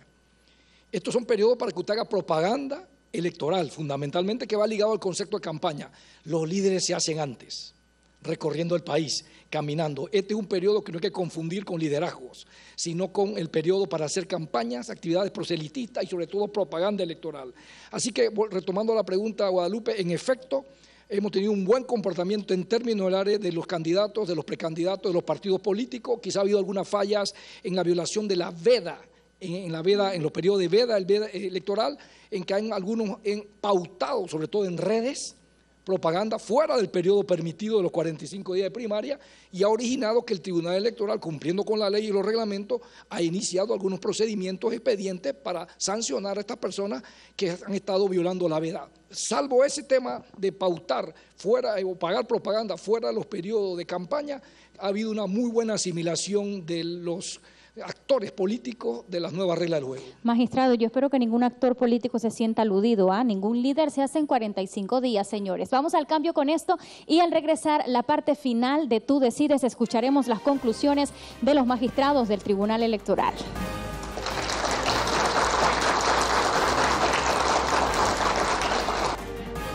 Estos son periodos para que usted haga propaganda electoral, fundamentalmente que va ligado al concepto de campaña. Los líderes se hacen antes, recorriendo el país, caminando. Este es un periodo que no hay que confundir con liderazgos, sino con el periodo para hacer campañas, actividades proselitistas y sobre todo propaganda electoral. Así que, retomando la pregunta, Guadalupe, en efecto, hemos tenido un buen comportamiento en términos del área de los candidatos, de los precandidatos, de los partidos políticos. Quizá ha habido algunas fallas en la violación de la veda, en los periodos de veda electoral, en que hay algunos pautados, sobre todo en redes, propaganda fuera del periodo permitido de los 45 días de primaria y ha originado que el Tribunal Electoral, cumpliendo con la ley y los reglamentos, ha iniciado algunos procedimientos expedientes para sancionar a estas personas que han estado violando la veda. Salvo ese tema de pautar fuera o pagar propaganda fuera de los periodos de campaña, ha habido una muy buena asimilación de los actores políticos de las nuevas reglas del juego. Magistrado, yo espero que ningún actor político se sienta aludido, ningún líder se hace en 45 días, señores. Vamos al cambio con esto y al regresar la parte final de Tú Decides escucharemos las conclusiones de los magistrados del Tribunal Electoral.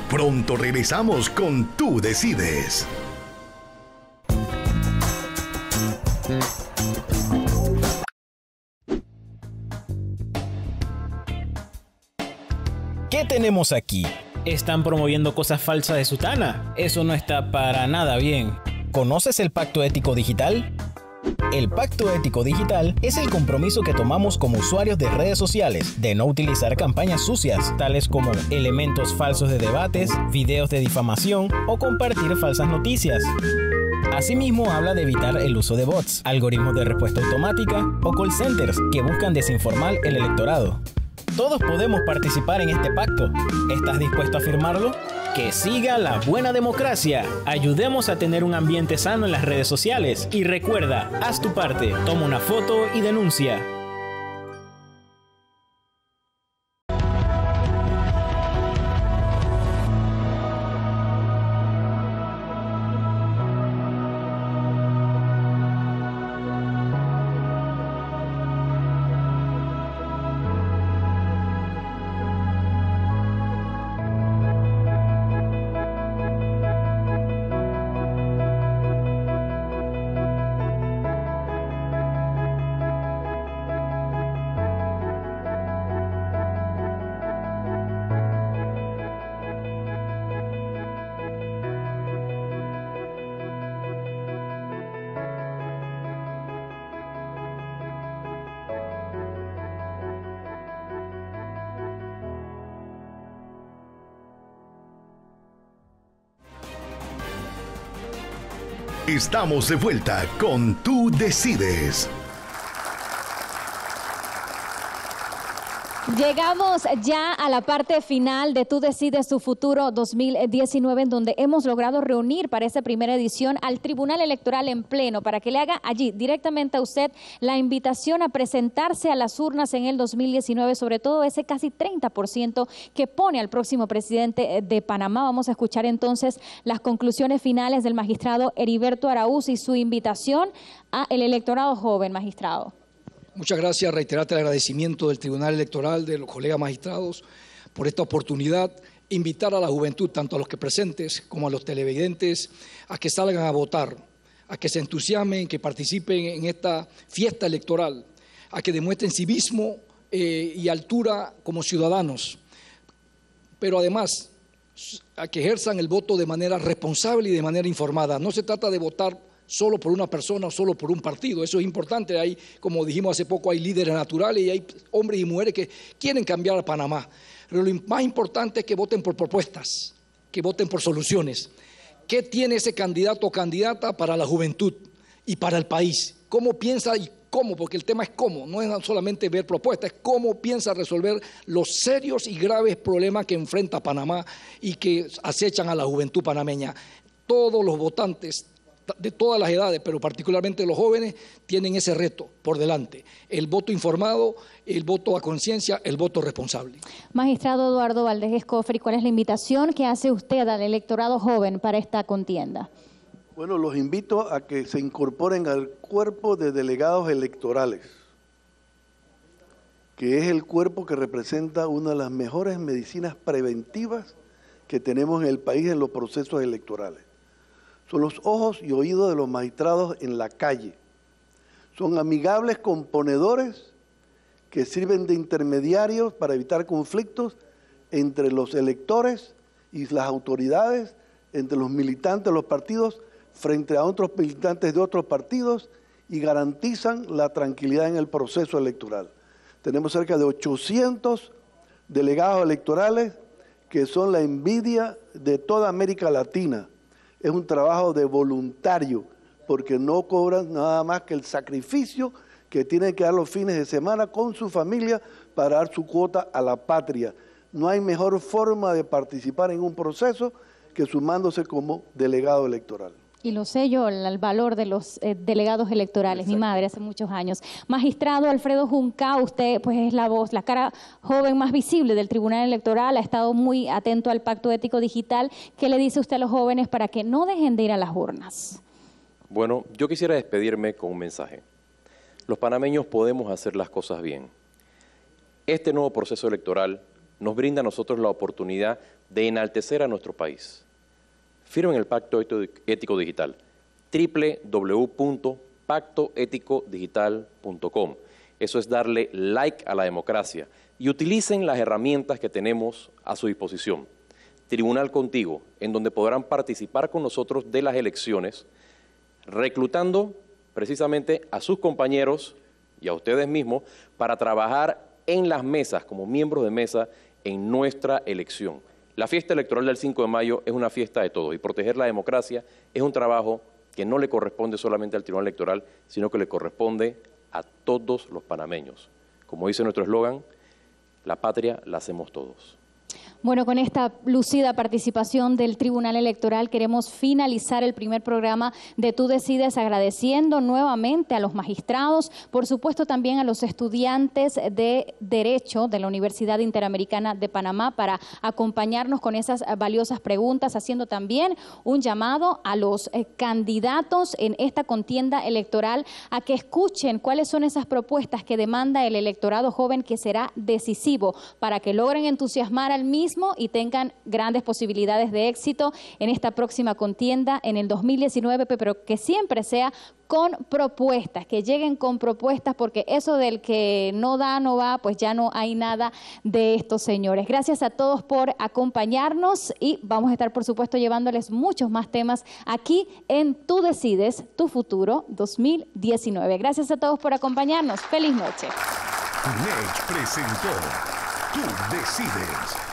Pronto regresamos con Tú Decides. ¿Qué tenemos aquí? ¿Están promoviendo cosas falsas de Sutana? Eso no está para nada bien. ¿Conoces el Pacto Ético Digital? El Pacto Ético Digital es el compromiso que tomamos como usuarios de redes sociales de no utilizar campañas sucias, tales como elementos falsos de debates, videos de difamación o compartir falsas noticias. Asimismo, habla de evitar el uso de bots, algoritmos de respuesta automática o call centers que buscan desinformar el electorado. Todos podemos participar en este pacto. ¿Estás dispuesto a firmarlo? Que siga la buena democracia. Ayudemos a tener un ambiente sano en las redes sociales. Y recuerda, haz tu parte, toma una foto y denuncia. Estamos de vuelta con Tú Decides. Llegamos ya a la parte final de Tú Decides tu Futuro 2019, en donde hemos logrado reunir para esta primera edición al Tribunal Electoral en pleno para que le haga allí directamente a usted la invitación a presentarse a las urnas en el 2019, sobre todo ese casi 30% que pone al próximo presidente de Panamá. Vamos a escuchar entonces las conclusiones finales del magistrado Heriberto Araúz y su invitación al electorado joven, magistrado. Muchas gracias, reiterarte el agradecimiento del Tribunal Electoral, de los colegas magistrados, por esta oportunidad. Invitar a la juventud, tanto a los que presentes como a los televidentes, a que salgan a votar, a que se entusiasmen, que participen en esta fiesta electoral, a que demuestren civismo y altura como ciudadanos, pero además a que ejerzan el voto de manera responsable y de manera informada. No se trata de votar solo por una persona o solo por un partido. Eso es importante. Hay, como dijimos hace poco, hay líderes naturales y hay hombres y mujeres que quieren cambiar a Panamá. Pero lo más importante es que voten por propuestas, que voten por soluciones. ¿Qué tiene ese candidato o candidata para la juventud y para el país? ¿Cómo piensa y cómo? Porque el tema es cómo, no es solamente ver propuestas, es cómo piensa resolver los serios y graves problemas que enfrenta Panamá y que acechan a la juventud panameña. Todos los votantes de todas las edades, pero particularmente los jóvenes, tienen ese reto por delante: el voto informado, el voto a conciencia, el voto responsable. Magistrado Eduardo Valdés Escofri, ¿cuál es la invitación que hace usted al electorado joven para esta contienda? Bueno, los invito a que se incorporen al cuerpo de delegados electorales, que es el cuerpo que representa una de las mejores medicinas preventivas que tenemos en el país en los procesos electorales. Son los ojos y oídos de los magistrados en la calle. Son amigables componedores que sirven de intermediarios para evitar conflictos entre los electores y las autoridades, entre los militantes de los partidos frente a otros militantes de otros partidos, y garantizan la tranquilidad en el proceso electoral. Tenemos cerca de 800 delegados electorales que son la envidia de toda América Latina. Es un trabajo de voluntario, porque no cobran nada más que el sacrificio que tienen que dar los fines de semana con su familia para dar su cuota a la patria. No hay mejor forma de participar en un proceso que sumándose como delegado electoral. Y lo sé yo, el valor de los delegados electorales. Exacto. Mi madre hace muchos años. Magistrado Alfredo Juncá, usted pues es la voz, la cara joven más visible del Tribunal Electoral, ha estado muy atento al Pacto Ético Digital. ¿Qué le dice usted a los jóvenes para que no dejen de ir a las urnas? Bueno, yo quisiera despedirme con un mensaje. Los panameños podemos hacer las cosas bien. Este nuevo proceso electoral nos brinda a nosotros la oportunidad de enaltecer a nuestro país. Firmen el Pacto Ético Digital, www.pactoeticodigital.com. Eso es darle like a la democracia y utilicen las herramientas que tenemos a su disposición. Tribunal Contigo, en donde podrán participar con nosotros de las elecciones, reclutando precisamente a sus compañeros y a ustedes mismos para trabajar en las mesas, como miembros de mesa, en nuestra elección. La fiesta electoral del 5 de mayo es una fiesta de todos y proteger la democracia es un trabajo que no le corresponde solamente al Tribunal Electoral, sino que le corresponde a todos los panameños. Como dice nuestro eslogan, la patria la hacemos todos. Bueno, con esta lucida participación del Tribunal Electoral queremos finalizar el primer programa de Tú Decides agradeciendo nuevamente a los magistrados, por supuesto también a los estudiantes de Derecho de la Universidad Interamericana de Panamá para acompañarnos con esas valiosas preguntas, haciendo también un llamado a los candidatos en esta contienda electoral a que escuchen cuáles son esas propuestas que demanda el electorado joven, que será decisivo para que logren entusiasmar al mismo y tengan grandes posibilidades de éxito en esta próxima contienda en el 2019, pero que siempre sea con propuestas, que lleguen con propuestas, porque eso del que no da, no va, pues ya no hay nada de estos señores. Gracias a todos por acompañarnos y vamos a estar, por supuesto, llevándoles muchos más temas aquí en Tú Decides, Tu Futuro 2019. Gracias a todos por acompañarnos. Feliz noche. NEC presentó Tú Decides.